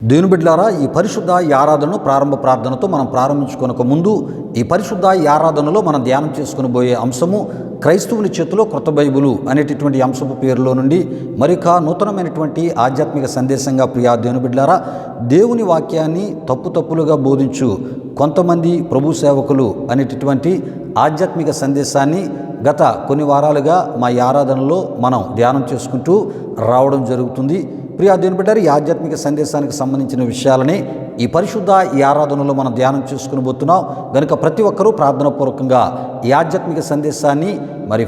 దేవుని బిడ్డలారా, ఈ పరిశుద్ధ ఆరాధనను ప్రారంభ ప్రార్థనతో మనం ప్రారంభించుకొనక ముందు ఈ పరిశుద్ధ ఆరాధనలో మనం ధ్యానం చేసుకుని పోయే అంశము క్రైస్తవుని చేతిలో క్రొత్త బైబిలు అనేటటువంటి అంశపు పేరులో నుండి మరొక నూతనమైనటువంటి ఆధ్యాత్మిక సందేశంగా ప్రియా దేవుని బిడ్డలారా, దేవుని వాక్యాన్ని తప్పులుగా బోధించు కొంతమంది ప్రభు సేవకులు అనేటటువంటి ఆధ్యాత్మిక సందేశాన్ని గత కొన్ని వారాలుగా మా ఆరాధనలో మనం ధ్యానం చేసుకుంటూ రావడం జరుగుతుంది. ప్రియా దేవుని బిడ్డలారా, ఈ ఆధ్యాత్మిక సందేశానికి సంబంధించిన విషయాలని ఈ పరిశుద్ధ ఆరాధనలో మనం ధ్యానం చేసుకుని పోతున్నాం కనుక ప్రతి ఒక్కరూ ప్రార్థనాపూర్వకంగా ఈ ఆధ్యాత్మిక సందేశాన్ని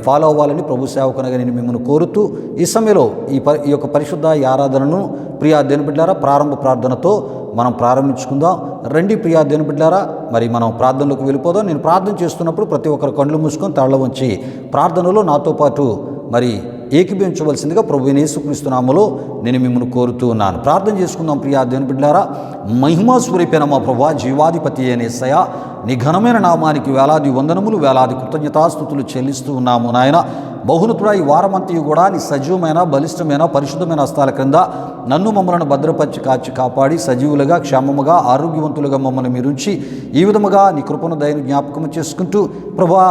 ఫాలో అవ్వాలని ప్రభు సేవకునిగా నేను మిమ్మల్ని కోరుతూ ఈ సమయంలో ఈ యొక్క పరిశుద్ధ ఆరాధనను ప్రియా దేవుని బిడ్డలారా ప్రారంభ ప్రార్థనతో మనం ప్రారంభించుకుందాం. రండి ప్రియా దేవుని బిడ్డలారా, మనం ప్రార్థనలోకి వెళ్ళిపోదాం. నేను ప్రార్థన చేస్తున్నప్పుడు ప్రతి ఒక్కరు కళ్ళు మూసుకొని తల వంచి ప్రార్థనలో నాతో పాటు ఏకీభవించవలసిందిగా ప్రభువైన యేసుక్రీస్తు నామములో నేను మిమ్మల్ని కోరుతూ ఉన్నాను. ప్రార్థన చేసుకుందాం. ప్రియా దేవుని బిడ్డలారా, మహిమా స్వరూపైన మా ప్రభువా, జీవాధిపతి అయిన యేసయ్య, నీ ఘనమైన నామానికి వేలాది వందనములు, వేలాది కృతజ్ఞతాస్తుతులు చెల్లిస్తూ ఉన్నాము నాయన. బహునతుడా, ఈ వారమంతయు కూడా నీ సజీవమైన, బలిష్టమైన, పరిశుద్ధమైన హస్తాల క్రింద నన్ను మమ్మలను భద్రపరిచి కాచి కాపాడి సజీవులుగా, క్షేమముగా, ఆరోగ్యవంతులుగా మమ్మల్ని మీరుంచి ఈ విధముగా నీ కృపను దయను జ్ఞాపకం చేసుకుంటూ ప్రభువా,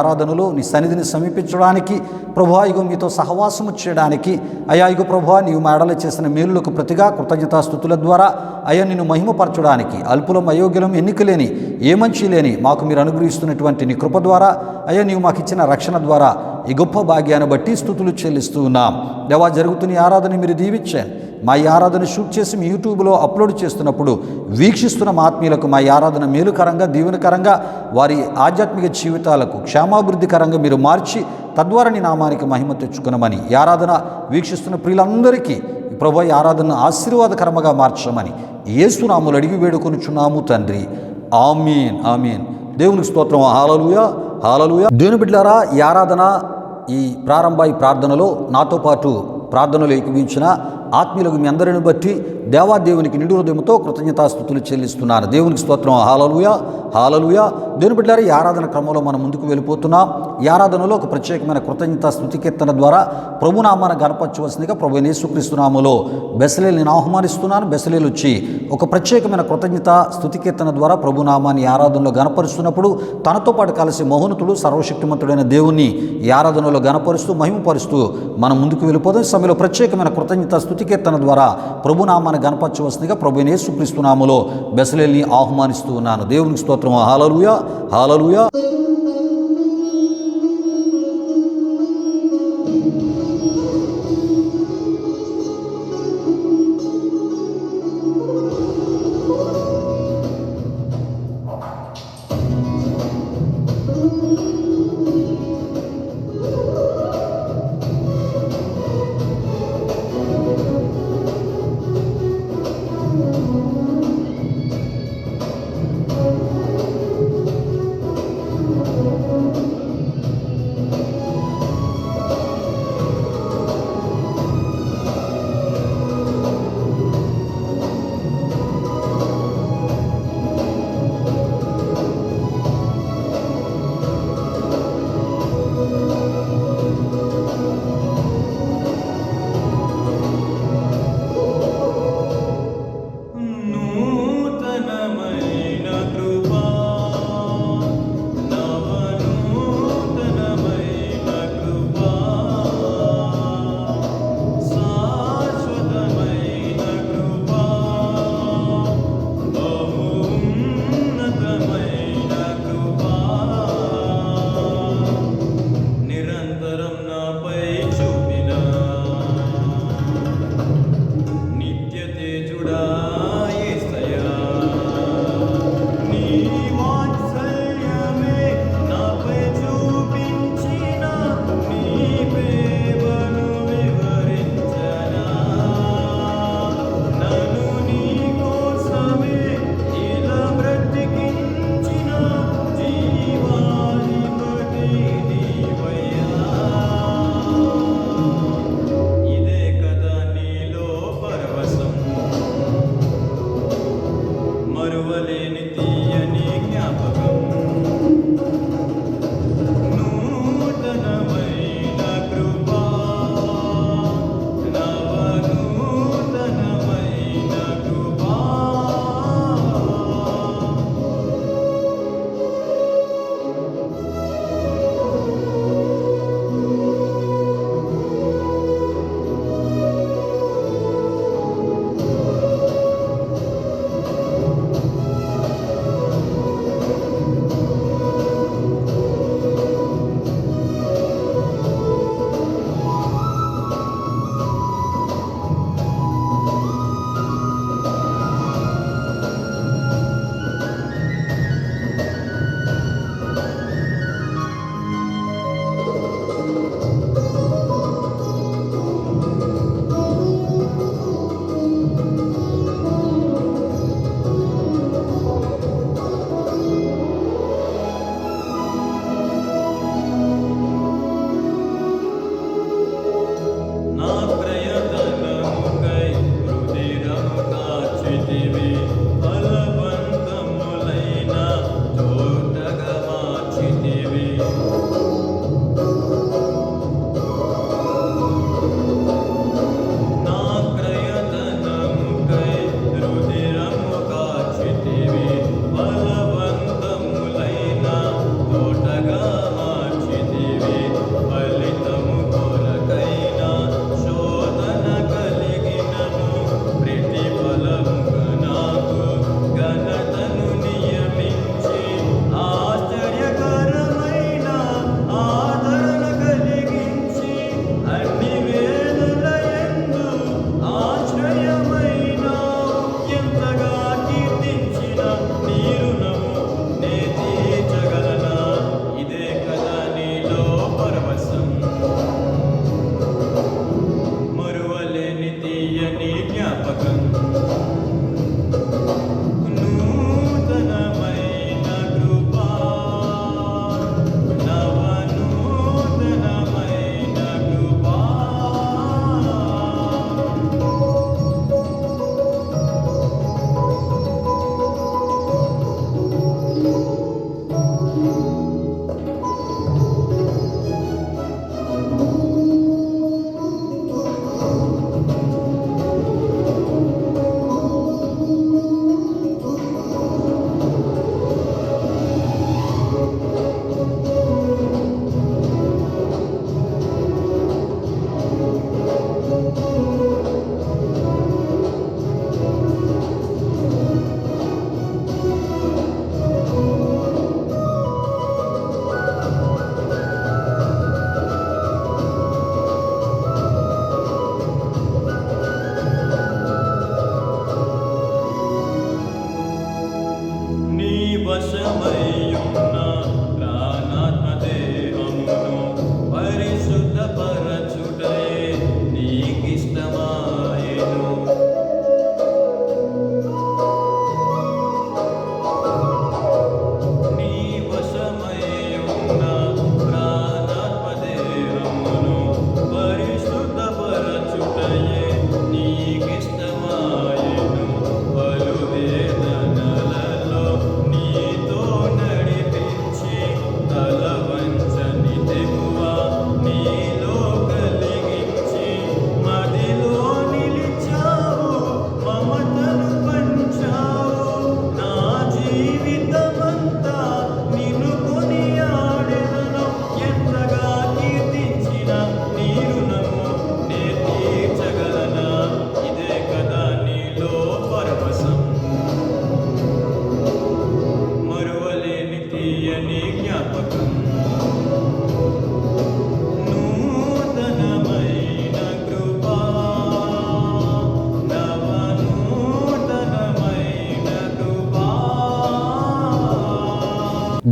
ఆరాధనలో నీ సన్నిధిని సమీపించడానికి ప్రభువా, ఇగో మీతో సహవాసము చేయడానికి అయ్యా, ఇగో ప్రభువా, నీవు మేడలు చేసిన మేలులకు ప్రతిగా కృతజ్ఞతాస్తుతుల ద్వారా అయ్యా నిన్ను మహిమపరచడానికి అల్పులం, అయోగ్యులం, ఎన్నికలేని, ఏ మంచి లేని మాకు మీరు అనుగ్రహిస్తున్నటువంటి నీ కృప ద్వారా అయ్యా, నీవు మాకు ఇచ్చిన రక్షణ ద్వారా ఈ గొప్ప భాగ్యాన్ని బట్టి స్తుతులు చెల్లిస్తూ ఉన్నాం. దేవా, జరుగుతున్న ఈ ఆరాధన మీరు దీవించండి. మా ఈ ఆరాధన షూట్ చేసి మీ యూట్యూబ్లో అప్లోడ్ చేస్తున్నప్పుడు వీక్షిస్తున్న మా ఆత్మీయులకు మా ఈ ఆరాధన మేలుకరంగా, దీవెనకరంగా, వారి ఆధ్యాత్మిక జీవితాలకు క్షేమాభివృద్ధికరంగా మీరు మార్చి తద్వారా నీ నామానికి మహిమ తెచ్చుకునమని, ఈ ఆరాధన వీక్షిస్తున్న ప్రియులందరికీ ప్రభువా ఈ ఆరాధనను ఆశీర్వాదకరంగా మార్చమని యేసు నామములో అడిగి వేడుకొనుచున్నాము తండ్రి. ఆమీన్, ఆమీన్. దేవునికి స్తోత్రం. హల్లెలూయా, హల్లెలూయా. దేవుని బిడ్డలారా, ఈ ఆరాధన, ఈ ప్రార్థనలో నాతో పాటు ప్రార్థనలో ఏకీభవించిన ఆత్మీయులకు మీ అందరిని బట్టి దేవాదేవునికి నిండు హృదయంతో కృతజ్ఞతాస్తుతులు చెల్లిస్తున్నాను. దేవునికి స్తోత్రం. హల్లెలూయా, హల్లెలూయా. దేవుని బిడ్డలారా, ఈ ఆరాధన క్రమంలో మనం ముందుకు వెళ్ళిపోతున్నాం. ఈ ఆరాధనలో ఒక ప్రత్యేకమైన కృతజ్ఞతా స్తుతి కీర్తన ద్వారా ప్రభునామాన్ని గణపరచవలసిందిగా ప్రభువైన యేసుక్రీస్తు నామములో బెసలేలుని ఆహ్వానిస్తున్నాను. బెసలేలు వచ్చి ఒక ప్రత్యేకమైన కృతజ్ఞతా స్తుతి కీర్తన ద్వారా ప్రభునామాన్ని ఆరాధనలో గణపరుస్తున్నప్పుడు తనతో పాటు కలిసి మహోన్నతుడు, సర్వశక్తిమంతుడైన దేవుణ్ణి ఈ ఆరాధనలో గణపరుస్తూ మహిమపరుస్తూ మనం ముందుకు వెళ్ళిపోదాం. ఈ సమయంలో ప్రత్యేకమైన కృతజ్ఞతా స్తుతి కీర్తన ద్వారా ప్రభునామాన్ని గణపరచవలసిందిగా ప్రభువైన యేసుక్రీస్తు నామములో బెసలేలుని ఆహ్వానిస్తూ ఉన్నాను. దేవునికి స్తోత్రం. హల్లెలూయా, హల్లెలూయా.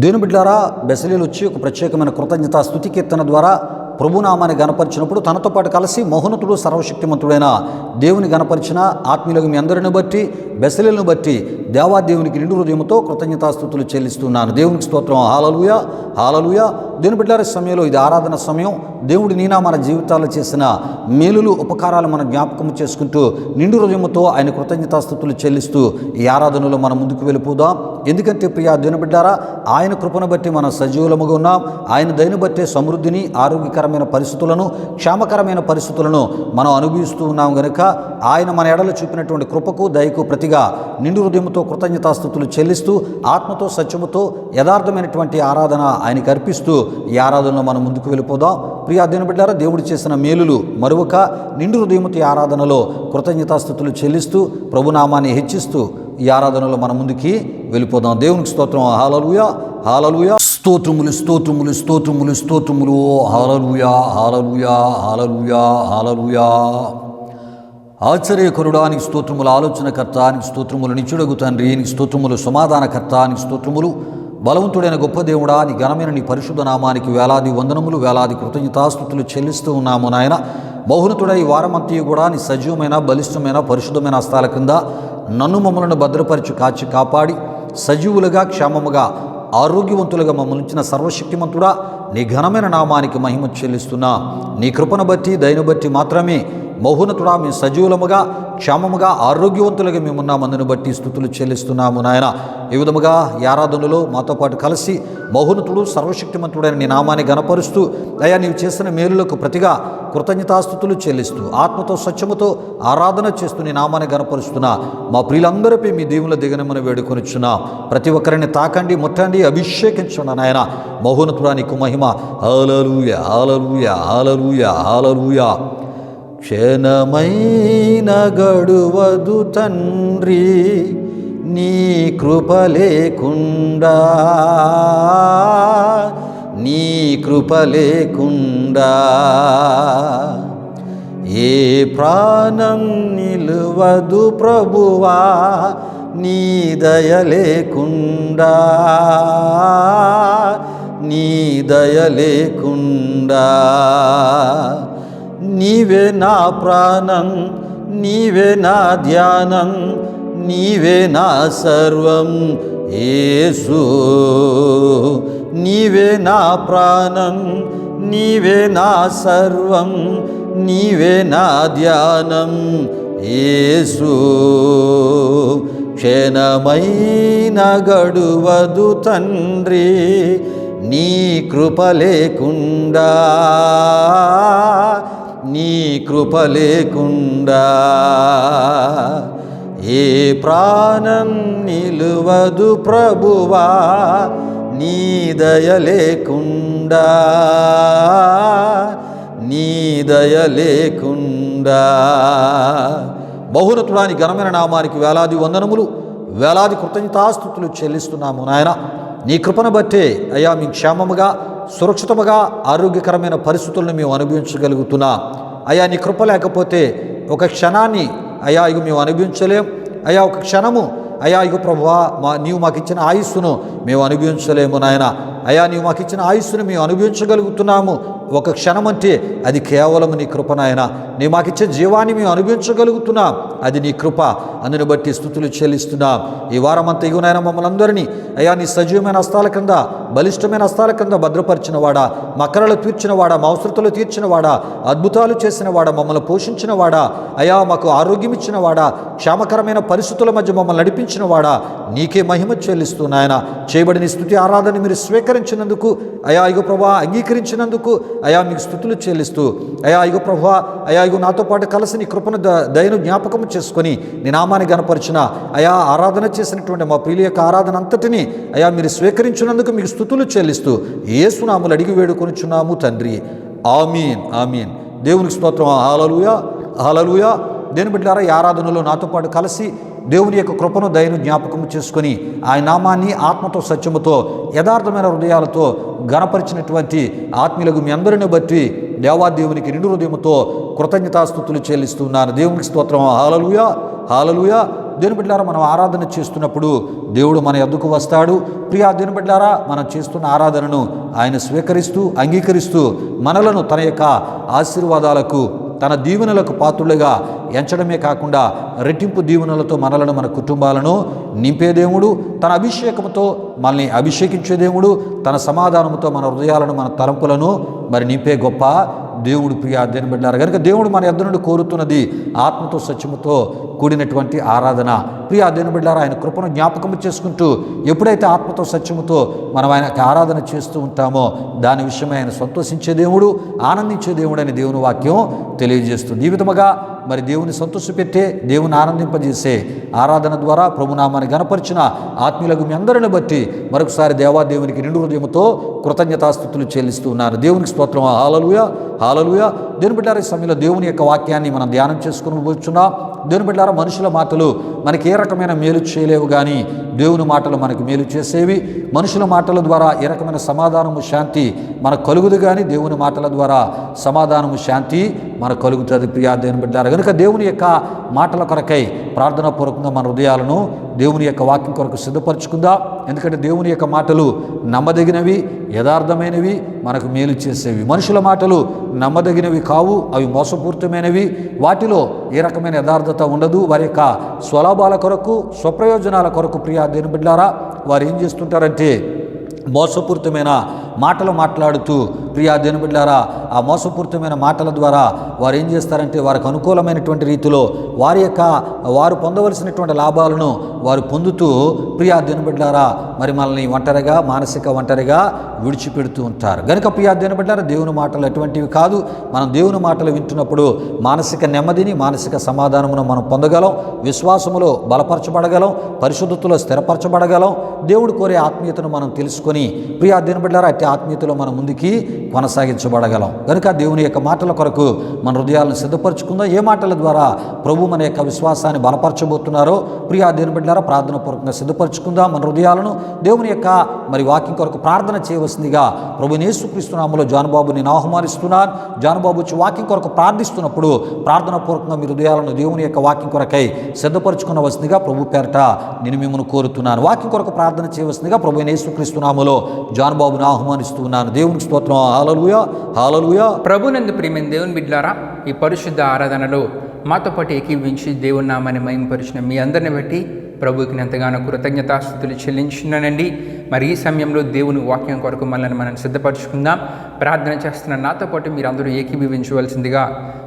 దేవుని బిడ్డలారా, బెసలేలు వచ్చి ఒక ప్రత్యేకమైన కృతజ్ఞతా స్తుతి కీర్తన ద్వారా ప్రభునామాన్ని గణపరిచినప్పుడు తనతో పాటు కలిసి మహోన్నతుడు సర్వశక్తిమంతుడైన దేవుని గణపరిచిన ఆత్మీయులకు మీ అందరిని బట్టి బెసలేలను బట్టి దేవాదేవునికి నిండు హృదయంతో కృతజ్ఞతాస్తుతులు చెల్లిస్తున్నాను. దేవునికి స్తోత్రం. హల్లెలూయా, హల్లెలూయా. దేవుని బిడ్డలారా, సమయంలో ఇది ఆరాధన సమయం. దేవుడి నీనా మన జీవితాల్లో చేసిన మేలులు ఉపకారాలు మనం జ్ఞాపకం చేసుకుంటూ నిండు హృదయంతో ఆయన కృతజ్ఞతాస్తుతులు చెల్లిస్తూ ఈ ఆరాధనలో మనం ముందుకు వెళ్ళిపోదాం. ఎందుకంటే ప్రియా దేవుని బిడ్డలారా, ఆయన కృపను బట్టి మనం సజీవులముగా ఉన్నాం. ఆయన దయను బట్టే సమృద్ధిని, ఆరోగ్యకరమైన పరిస్థితులను, క్షేమకరమైన పరిస్థితులను మనం అనుభవిస్తూ ఉన్నాం గనుక ఆయన మన ఎడలు చూపినటువంటి కృపకు, దయకు ప్రతిగా నిండు హృదయంతో కృతజ్ఞతాస్తుతులు చెల్లిస్తూ ఆత్మతో, సత్యముతో యథార్థమైనటువంటి ఆరాధన ఆయనకి అర్పిస్తూ ఈ ఆరాధనలో మనం ముందుకు వెళ్ళిపోదాం. ప్రియా దేవుని బిడ్డలారా, దేవుడు చేసిన మేలులు మరొక నిండు హృదయంతో ఈ ఆరాధనలో కృతజ్ఞతాస్తుతులు చెల్లిస్తూ ప్రభునామాన్ని హెచ్చిస్తూ ఈ ఆరాధనలో మనం ముందుకి వెళ్ళిపోదాం. దేవునికి స్తోత్రం. హల్లెలూయా, హల్లెలూయా. స్తోత్రములు, స్తోత్రములు, స్తోత్రములు, స్తోత్రములు. హల్లెలూయా, హల్లెలూయా, హల్లెలూయా, హల్లెలూయా. ఆశ్చర్యకరుడా నీకు స్తోత్రములు, ఆలోచనకర్త నీకు స్తోత్రములు, నిత్యుడగు తండ్రి నీకు స్తోత్రములు, సమాధానకర్త నీకు స్తోత్రములు, బలవంతుడైన గొప్ప దేవుడా నీ ఘనమైన నీ పరిశుద్ధ నామానికి వేలాది వందనములు, వేలాది కృతజ్ఞతాస్తుతులు చెల్లిస్తూ ఉన్నాము నాయన. మౌనతుడ ఈ వారమంతయు కూడా నీ సజీవమైన, బలిష్టమైన, పరిశుద్ధమైన హస్తాల కింద నన్ను మమ్మలను భద్రపరిచి కాచి కాపాడి సజీవులుగా, క్షేమముగా, ఆరోగ్యవంతులుగా మమ్మల్ని ఉంచిన సర్వశక్తిమంతుడా నీ ఘనమైన నామానికి మహిమ చెల్లిస్తున్నా. నీ కృపను బట్టి, దయను బట్టి మాత్రమే మహోన్నతుడా మీ సజీవులముగా క్షేమముగా ఆరోగ్యవంతులుగా మేమున్నామందును బట్టి స్తుతులు చెల్లిస్తున్నాము నాయన. ఈ విధముగా ఈ ఆరాధనలో మాతో పాటు కలిసి మహోన్నతుడు సర్వశక్తిమంతుడైన నీ నామాన్ని గణపరుస్తూ అయ్యా నీవు చేసిన మేలులకు ప్రతిగా కృతజ్ఞతాస్తుతులు చెల్లిస్తూ ఆత్మతో సత్యముతో ఆరాధన చేస్తూ నీ నామాన్ని గణపరుస్తున్నా మా ప్రియులందరిపై మీ దీవుల దిగనమని వేడుకొనిచున్నా. ప్రతి ఒక్కరిని తాకండి, ముట్టండి, అభిషేకించండి నాయన. మహోన్నతుడా నీకు మహిమ. హల్లెలూయా, హల్లెలూయా, హల్లెలూయా, హల్లెలూయా. క్షణమైన గడువదు తండ్రి నీ కృప లేకుండా, నీ కృప లేకుండా ఏ ప్రాణం నిలువదు ప్రభువా నీ దయ లేకుండా, నీ దయ లేకుండా. నీవే నా ప్రాణం, నీవే నా ధ్యానం, నీవే నా సర్వం యేసు. నీవే నా ప్రాణం, నీవే నా సర్వం, నీవే నా ధ్యానం యేసు. క్షణమైన గడువదు తండ్రి నీ కృప లేకుండా, నీ కృప లేకుండా. ఏ ప్రాణం నిలువదు ప్రభువా నీ దయ లేకుండా, నీ దయ లేకుండా. బహున్నతుడాని ఘనమైన నామానికి వేలాది వందనములు, వేలాది కృతజ్ఞతాస్తుతులు చెల్లిస్తున్నాము నాయన. నీ కృపను బట్టే అయ్యా మీ క్షేమముగా సురక్షితముగా ఆరోగ్యకరమైన పరిస్థితులను మేము అనుభవించగలుగుతున్నాం. అయ్యా నీ కృప లేకపోతే ఒక క్షణాన్ని అయ్యా ఇక మేము అనుభవించలేం. అయ్యా ఒక క్షణము అయ్యా ఇక ప్రభువా నీవు మాకు ఇచ్చిన ఆయుస్సును మేము అనుభవించలేము నాయన. అయ్యా నీవు మాకు ఇచ్చిన ఆయుస్సును మేము అనుభవించగలుగుతున్నాము. ఒక క్షణం అంటే అది కేవలం నీ కృప నాయన. నీ మాకిచ్చే జీవాన్ని మేము అనుభవించగలుగుతున్నాం, అది నీ కృప. అందుని బట్టి స్తుతులు చెల్లిస్తున్నాం. ఈ వారమంతా ఇగునైనా మమ్మల్ని అందరినీ అయ్యా నీ సజీవమైన హస్తాల కింద, బలిష్టమైన హస్తాల కింద భద్రపరిచినవాడా, మకరలు తీర్చినవాడా, మా అవసరతలు తీర్చినవాడా, అద్భుతాలు చేసినవాడా, మమ్మల్ని పోషించినవాడా, అయ్యా మాకు ఆరోగ్యం ఇచ్చినవాడా, క్షేమకరమైన పరిస్థితుల మధ్య మమ్మల్ని నడిపించినవాడా, నీకే మహిమ చెల్లిస్తూ నాయన. చేయబడిన స్తుతి ఆరాధన మీరు స్వీకరించినందుకు అయా ఇగో ప్రభా అంగీకరించినందుకు అయా మీకు స్తుతులు చెల్లిస్తూ అయా ఇగో ప్రభా అయా ఇగో నాతో పాటు కలిసి నీ కృపను దయను జ్ఞాపకం చేసుకొని నీ నామాన్ని గనపరిచిన అయా ఆరాధన చేసినటువంటి మా ప్రియుల యొక్క ఆరాధన అంతటినీ అయా మీరు స్వీకరించినందుకు మీకు స్తుతులు చెల్లిస్తూ యేసు నామములో అడిగి వేడుకొనుచున్నాము తండ్రి. ఆమీన్, ఆమీన్. దేవునికి స్తోత్రం. హల్లెలూయా, హల్లెలూయా. దేని బిడ్డలారా, ఈ ఆరాధనలో నాతో పాటు కలిసి దేవుని యొక్క కృపను దయను జ్ఞాపకం చేసుకొని ఆయన నామాన్ని ఆత్మతో సత్యముతో యథార్థమైన హృదయాలతో గణపరిచినటువంటి ఆత్మీయులకు మీ అందరిని బట్టి దేవాదేవునికి నిండు హృదయముతో కృతజ్ఞతాస్తుతులు చెల్లిస్తున్నాను. దేవునికి స్తోత్రం. హల్లెలూయా, హల్లెలూయా. దేవుని బిడ్డలారా, మనం ఆరాధన చేస్తున్నప్పుడు దేవుడు మన యొద్దకు వస్తాడు. ప్రియా దేవుని బిడ్డలారా, మనం చేస్తున్న ఆరాధనను ఆయన స్వీకరిస్తూ అంగీకరిస్తూ మనలను తన యొక్క ఆశీర్వాదాలకు తన దీవెనలకు పాత్రులుగా ఎంచడమే కాకుండా రెట్టింపు దీవెనలతో మనలను మన కుటుంబాలను నింపే దేవుడు, తన అభిషేకంతో మనల్ని అభిషేకించే దేవుడు, తన సమాధానంతో మన హృదయాలను మన తలంపులను మరి నింపే గొప్ప దేవుడు. ప్రియా దేవుని బిడ్డలారా, కనుక దేవుడు మన యొద్ద నుండి కోరుతున్నది ఆత్మతో సత్యముతో కూడినటువంటి ఆరాధన. ప్రియా దేవుని బిడ్డలారా, ఆయన కృపను జ్ఞాపకం చేసుకుంటూ ఎప్పుడైతే ఆత్మతో సత్యముతో మనం ఆయనకు ఆరాధన చేస్తూ ఉంటామో దాని విషయమై ఆయన సంతోషించే దేవుడు, ఆనందించే దేవుడు అని దేవుని వాక్యం తెలియజేస్తుంది. ఈ విధముగా మరి దేవుని సంతోషపెట్టే, దేవుని ఆనందింపజేసే ఆరాధన ద్వారా ప్రభునామాన్ని గణపరిచిన ఆత్మీయులకు మీ అందరిని బట్టి మరొకసారి దేవాదేవునికి నిండు హృదయముతో కృతజ్ఞతాస్తుతులు చెల్లిస్తూ ఉన్నారు. దేవునికి స్తోత్రం. హల్లెలూయా, హల్లెలూయా. దేవుని బిడ్డలారా, ఈ సమయంలో దేవుని యొక్క వాక్యాన్ని మనం ధ్యానం చేసుకుని కూర్చున్నాం. దేవుని బిడ్డలారా, మనుషుల మాటలు మనకి ఏ రకమైన మేలు చేయలేవు, కానీ దేవుని మాటలు మనకు మేలు చేసేవి. మనుషుల మాటల ద్వారా ఏ రకమైన సమాధానము శాంతి మనకు కలుగుదు, కానీ దేవుని మాటల ద్వారా సమాధానము శాంతి మనకు కలుగుతుంది. ప్రియా దేవుని బిడ్డలారా, కనుక దేవుని యొక్క మాటల కొరకై ప్రార్థనాపూర్వకంగా మన హృదయాలను దేవుని యొక్క వాక్యం కొరకు సిద్ధపరచుకుందాం. ఎందుకంటే దేవుని యొక్క మాటలు నమ్మదగినవి, యథార్థమైనవి, మనకు మేలు చేసేవి. మనుషుల మాటలు నమ్మదగినవి కావు, అవి మోసపూరితమైనవి. వాటిలో ఏ రకమైన యథార్థత ఉండదు. వారి యొక్క స్వలాభాల కొరకు, స్వప్రయోజనాల కొరకు ప్రియా దేవుని బిడ్డలారా వారు ఏం చేస్తుంటారంటే మోసపూరితమైన మాటలు మాట్లాడుతూ ప్రియా దేవుని బిడ్డలారా ఆ మోసపూరితమైన మాటల ద్వారా వారు ఏం చేస్తారంటే వారికి అనుకూలమైనటువంటి రీతిలో వారు పొందవలసినటువంటి లాభాలను వారు పొందుతూ ప్రియా దేవుని బిడ్డలారా మరి మనల్ని మానసిక ఒంటరిగా విడిచిపెడుతూ ఉంటారు. కనుక ప్రియా దేవుని బిడ్డలారా దేవుని మాటలు ఎటువంటివి కాదు. మనం దేవుని మాటలు వింటున్నప్పుడు మానసిక నెమ్మదిని, మానసిక సమాధానమును మనం పొందగలం, విశ్వాసములో బలపరచబడగలం, పరిశుద్ధతలో స్థిరపరచబడగలం, దేవుడు కోరే ఆత్మీయతను మనం తెలుసుకొని ప్రియా దేవుని బిడ్డలారా అట్టి ఆత్మీయతలో మనం ముందుకి కొనసాగించబడగలం. కనుక దేవుని యొక్క మాటల కొరకు మన హృదయాలను సిద్ధపరచుకుందాం. ఏ మాటల ద్వారా ప్రభు మన యొక్క విశ్వాసాన్ని బలపరచబోతున్నారో ప్రియా దేవుని బిడ్డలారా ప్రార్థన పూర్వకంగా సిద్ధపరచుకుందాం. మన హృదయాలను దేవుని యొక్క వాక్యం కొరకు ప్రార్థన చేయవలసిందిగా ప్రభువైన యేసుక్రీస్తు నామములో జానుబాబు నేను ఆహ్వానిస్తున్నాను. జానుబాబు వచ్చి వాక్యం కొరకు ప్రార్థిస్తున్నప్పుడు ప్రార్థన పూర్వకంగా మీ హృదయాలను దేవుని యొక్క వాక్యం కొరకై సిద్ధపరచుకునవలసిందిగా ప్రభు పేరట నేను మిమ్మల్ని కోరుతున్నాను. వాక్యం కొరకు ప్రార్థన చేయవలసిందిగా ప్రభువైన యేసుక్రీస్తు నామములో జానుబాబుని ఆహ్వానిస్తున్నాను. దేవునికి స్తోత్రం. హల్లెలూయా, హల్లెలూయా. ప్రభునందు ప్రియమైన దేవుని బిడ్డలారా, ఈ పరిశుద్ధ ఆరాధనలో మాతో పాటు ఏకీవించి దేవుని నామాన్ని మహిమపరిచిన మీ అందరిని బట్టి ప్రభువుకి ఎంతగానో కృతజ్ఞతాస్తుతులు చెల్లించున్నానండి. మరి ఈ సమయంలో దేవుని వాక్యం కొరకు మనం సిద్ధపరచుకుందాం. ప్రార్థన చేస్తున్న నాతో పాటు మీరు అందరూ ఏకీభవించవలసిందిగా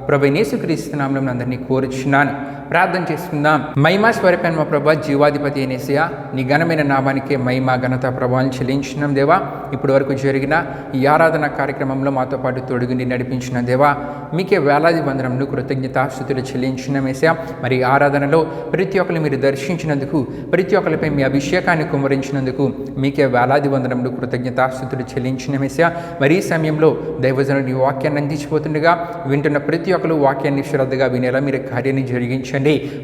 ప్రభువైన యేసుక్రీస్తు నామములో అందరినీ కోరుచున్నాను. ప్రార్థన చేసుకుందాం. మహిమా స్వరూపైన మా ప్రభా, జీవాధిపతి అయిన యేసయ్యా, నీ ఘనమైన నామానికే మహిమ ఘనత ప్రభావాలను చెల్లించున్నాం దేవా. ఇప్పటి వరకు జరిగిన ఈ ఆరాధన కార్యక్రమంలో మాతో పాటు తొడుగుండి నడిపించిన దేవా, మీకే వేలాది వందనములు కృతజ్ఞతాస్తుతులు చెల్లించున్నాం యేసయ్యా. మరి ఆరాధనలో ప్రతి ఒక్కరిని మీరు దర్శించినందుకు, ప్రతి ఒక్కరిపై మీ అభిషేకాన్ని కుమ్మరించినందుకు మీకే వేలాది వందనములు కృతజ్ఞతాస్తుతులు చెల్లించున్నాం యేసయ్యా. మరి ఈ సమయంలో దైవజనుడు ఈ వాక్యాన్ని అందించిపోతుండగా వింటున్న ప్రతి ఒక్కరు వాక్యాన్ని శ్రద్ధగా వినేలా మీరు కార్యాన్ని జరిగించండి.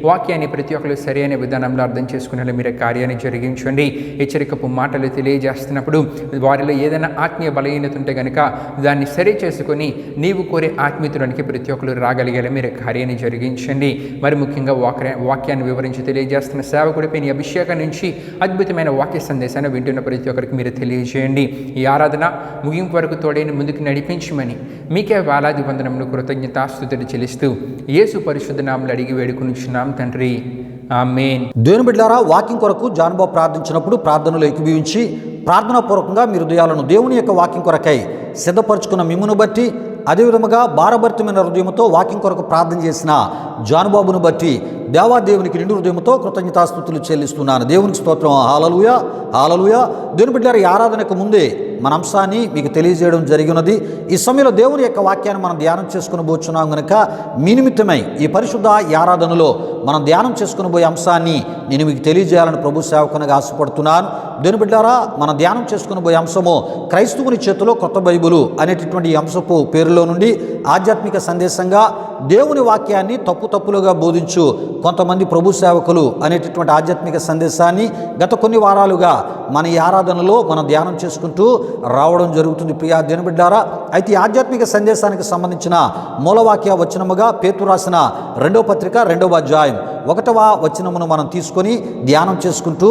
వాక్యాన్ని ప్రతి ఒక్కరు సరైన విధానంలో అర్థం చేసుకునేలా మీరు కార్యాన్ని జరిగించండి. హెచ్చరికపు మాటలు తెలియజేస్తున్నప్పుడు వారిలో ఏదైనా ఆత్మీయ బలహీనత ఉంటే కనుక దాన్ని సరి చేసుకొని నీవు కోరే ఆత్మీయతలోనికి ప్రతి ఒక్కరు రాగలిగేలా మీరు కార్యాన్ని జరిగించండి. మరి ముఖ్యంగా వాక్యాన్ని వివరించి తెలియజేస్తున్న సేవకుడిపై నీ అభిషేకం నుంచి అద్భుతమైన వాక్య సందేశాన్ని వింటున్న ప్రతి ఒక్కరికి మీరు తెలియజేయండి. ఈ ఆరాధన ముగింపు వరకు తోడైన ముందుకు నడిపించమని మీకే వేలాది వందనములు కృతజ్ఞతాస్తుతులు చెల్లిస్తూ యేసు పరిశుద్ధ నామములో అడిగి వేడుకొనుచున్నాం తండ్రి, ఆమేన్. దేవుని బిడ్డలారా, వాక్యం కొరకు జానుబాబు ప్రార్థించినప్పుడు ప్రార్థనలో ఏకీభవించి ప్రార్థనాపూర్వకంగా మీ హృదయాలను దేవుని యొక్క వాక్యం కొరకై సిద్ధపరచుకున్న మిమ్మును బట్టి, అదేవిధముగా భారభరితమైన హృదయంతో వాక్యం కొరకు ప్రార్థన చేసిన జానుబాబును బట్టి దేవాదేవునికి నిండు హృదయంతో కృతజ్ఞతాస్తుతులు చెల్లిస్తున్నాను. దేవునికి స్తోత్రం. హల్లెలూయా, హల్లెలూయా. దేవుని బిడ్డలారా, ఈ ఆరాధనకు ముందే మన అంశాన్ని మీకు తెలియజేయడం జరిగినది. ఈ సమయంలో దేవుని యొక్క వాక్యాన్ని మనం ధ్యానం చేసుకుని పోతున్నాం కనుక మీ నిమిత్తమై ఈ పరిశుద్ధ ఆరాధనలో మనం ధ్యానం చేసుకుని పోయే అంశాన్ని నేను మీకు తెలియజేయాలని ప్రభు సేవకునిగా ఆశపడుతున్నాను. దేవుని బిడ్డలారా, మనం ధ్యానం చేసుకుని పోయే అంశము క్రైస్తవుని చేతిలో కొత్త బైబిలు అనేటటువంటి అంశపు పేరులో నుండి ఆధ్యాత్మిక సందేశంగా దేవుని వాక్యాన్ని తప్పులుగా బోధించు కొంతమంది ప్రభు సేవకులు అనేటటువంటి ఆధ్యాత్మిక సందేశాన్ని గత కొన్ని వారాలుగా మన ఈ ఆరాధనలో మనం ధ్యానం చేసుకుంటూ రావడం జరుగుతుంది. ప్రియా దేవుని బిడ్డలారా, అయితే ఈ ఆధ్యాత్మిక సందేశానికి సంబంధించిన మూలవాక్య వచనముగా పేతురు రాసిన 2వ పత్రిక 2వ అధ్యాయం 1వ వచనమును మనం తీసుకొని ధ్యానం చేసుకుంటూ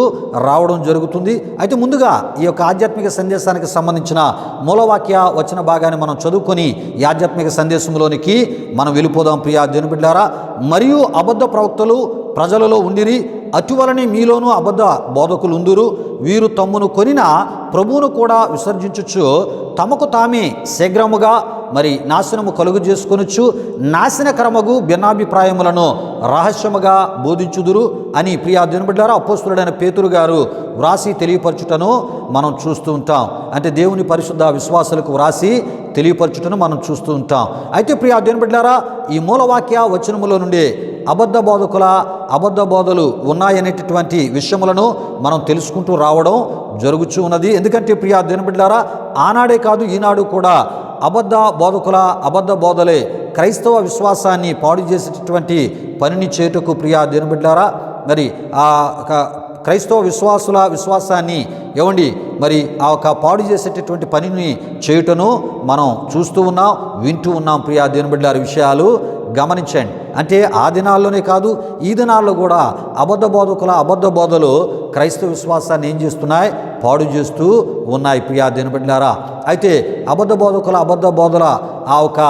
రావడం జరుగుతుంది. అయితే ముందుగా ఈ యొక్క ఆధ్యాత్మిక సందేశానికి సంబంధించిన మూలవాక్య వచన భాగాన్ని మనం చదువుకొని ఈ ఆధ్యాత్మిక సందేశంలోనికి మనం వెళ్ళిపోదాం. ప్రియా దేవుని బిడ్డలారా, మరియు అబద్ధ ప్రవక్తలు ప్రజలలో ఉండిరి, అటువలనే మీలోనూ అబద్ధ బోధకులు ఉందురు. వీరు తమ్మును కొనిన ప్రభువును కూడా విసర్జించుచు తమకు తామే శీఘ్రముగా నాశనము కలుగు చేసుకొనుచు నాశనకరమగు భిన్నాభిప్రాయములను రహస్యముగా బోధించుదురు అని ప్రియా దేవుని బిడ్డలారా అపోస్తలుడైన పేతురు గారు వ్రాసి తెలియపరచుటను మనం చూస్తూ ఉంటాం. అంటే దేవుని పరిశుద్ధ విశ్వాసులకు వ్రాసి తెలియపరచుటను మనం చూస్తూ ఉంటాం. అయితే ప్రియా దేవుని బిడ్డలారా, ఈ మూలవాక్య వచనములో నుండి అబద్ధ బోధలు ఉన్నాయనేటటువంటి విషయములను మనం తెలుసుకుంటూ రావడం జరుగుతూ ఉన్నది. ఎందుకంటే ప్రియా దేవుని బిడ్డలారా, ఆనాడే కాదు ఈనాడు కూడా అబద్ధ బోధలే క్రైస్తవ విశ్వాసాన్ని పాడు చేసేటటువంటి పనిని చేయుటకు ప్రియా దేవుని బిడ్డలారా, మరి ఆ క్రైస్తవ విశ్వాసాన్ని ఆ ఒక పాడు చేసేటటువంటి పనిని చేయుటను మనం చూస్తూ ఉన్నాం, వింటూ ఉన్నాం. ప్రియా దేవుని బిడ్డలారా, విషయాలు గమనించండి. అంటే ఆ దినాల్లోనే కాదు, ఈ దినాల్లో కూడా అబద్ధ బోధలు క్రైస్తవ విశ్వాసాన్ని ఏం చేస్తున్నాయి? పాడు చేస్తూ ఉన్నాయి ప్రియా దేవుని బిడ్డలారా. అయితే అబద్ధ బోధల ఆ ఒక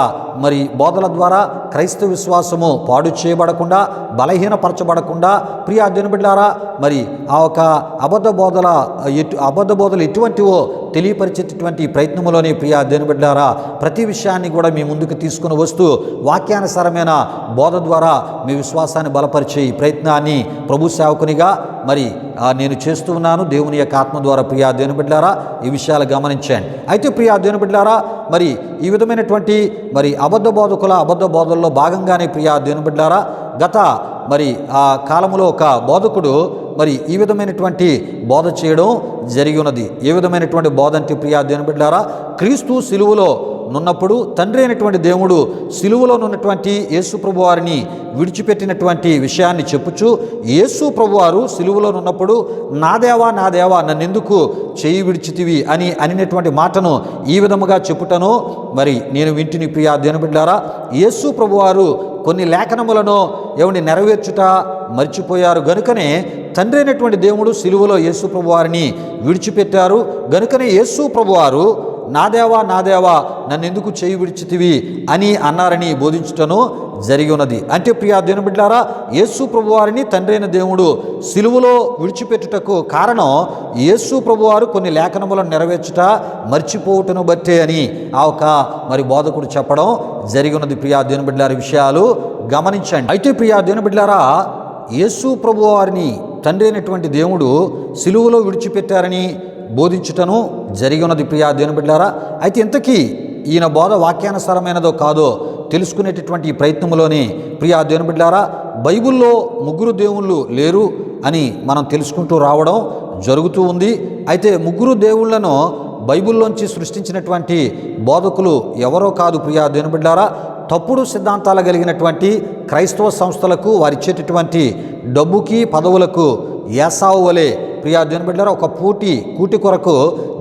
మరి బోధల ద్వారా క్రైస్తవ విశ్వాసము పాడు చేయబడకుండా, బలహీనపరచబడకుండా ప్రియా దేవుని బిడ్డలారా, మరి ఆ ఒక అబద్ధ బోధలు ఎటువంటివో తెలియపరిచేటటువంటి ప్రయత్నంలోనే ప్రియా దేవుని బిడ్డలారా ప్రతి విషయాన్ని కూడా మీ ముందుకు తీసుకుని వస్తూ వాక్యానుసారమైన బోధ ద్వారా మీ విశ్వాసాన్ని బలపరిచే ఈ ప్రయత్నాన్ని ప్రభు సేవకునిగా మరి నేను చేస్తూ ఉన్నాను దేవుని యొక్క ఆత్మ ద్వారా. ప్రియా దేవుని బిడ్డలారా ఈ విషయాలు గమనించండి. అయితే ప్రియా దేవుని బిడ్డలారా మరి ఈ విధమైనటువంటి మరి అబద్ధ బోధల్లో భాగంగానే ప్రియా దేవుని బిడ్డలారా గత మరి ఆ కాలంలో ఒక బోధకుడు మరి ఈ విధమైనటువంటి బోధ చేయడం జరిగి ఉన్నది. ఏ విధమైనటువంటి బోధ అంటే ప్రియా దేవుని బిడ్డలారా, క్రీస్తు సిలువలో నున్నప్పుడు తండ్రి అయినటువంటి దేవుడు సిలువలో నున్నటువంటి యేసు ప్రభువారిని విడిచిపెట్టినటువంటి విషయాన్ని చెప్పుచు, యేసు ప్రభువారు సిలువలో నున్నప్పుడు నా దేవా నన్నెందుకు చేయి విడిచితివి అనినటువంటి మాటను ఈ విధముగా చెప్పుటను మరి నేను వింటిని ప్రియా దేవుని బిడ్డలారా. యేసు ప్రభువారు కొన్ని లేఖనములను నెరవేర్చుట మర్చిపోయారు గనుకనే తండ్రి అయినటువంటి దేవుడు సిలువలో యేసు ప్రభువారిని విడిచిపెట్టారు. గనుకనే యేసు ప్రభువారు నా దేవా నన్నెందుకు చేయి విడిచితివి అని అన్నారని బోధించుటను జరిగి ఉన్నది. అంటే ప్రియా దేవుని బిడ్డలారా యేసు ప్రభువారిని తండ్రి అయిన దేవుడు సిలువలో విడిచిపెట్టుటకు కారణం యేసు ప్రభువారు కొన్ని లేఖనములను నెరవేర్చుట మర్చిపోవటను బట్టే అని ఆ ఒక మరి బోధకుడు చెప్పడం జరిగి ఉన్నది. ప్రియా దేవుని బిడ్డలారా విషయాలు గమనించండి. అయితే ప్రియా దేవుని బిడ్డలారా యేసు ప్రభువారిని తండ్రి అయినటువంటి దేవుడు సిలువలో విడిచిపెట్టారని బోధించుటను జరిగి ఉన్నది. ప్రియా దేవుని బిడ్డలారా అయితే ఇంతకీ ఈయన బోధ వాక్యానుసారమైనదో కాదో తెలుసుకునేటటువంటి ఈ ప్రయత్నంలోనే ప్రియా దేవుని బిడ్డలారా బైబిల్లో ముగ్గురు దేవుళ్ళు లేరు అని మనం తెలుసుకుంటూ రావడం జరుగుతూ ఉంది. అయితే ముగ్గురు దేవుళ్లను బైబిల్లోంచి సృష్టించినటువంటి బోధకులు ఎవరో కాదు ప్రియా దేవుని బిడ్డలారా, తప్పుడు సిద్ధాంతాలు కలిగినటువంటి క్రైస్తవ సంస్థలకు వారిచ్చేటటువంటి డబ్బుకి పదవులకు ఏసావు వలె ప్రియా దేవుని బిడ్డలారా ఒక కూటి కొరకు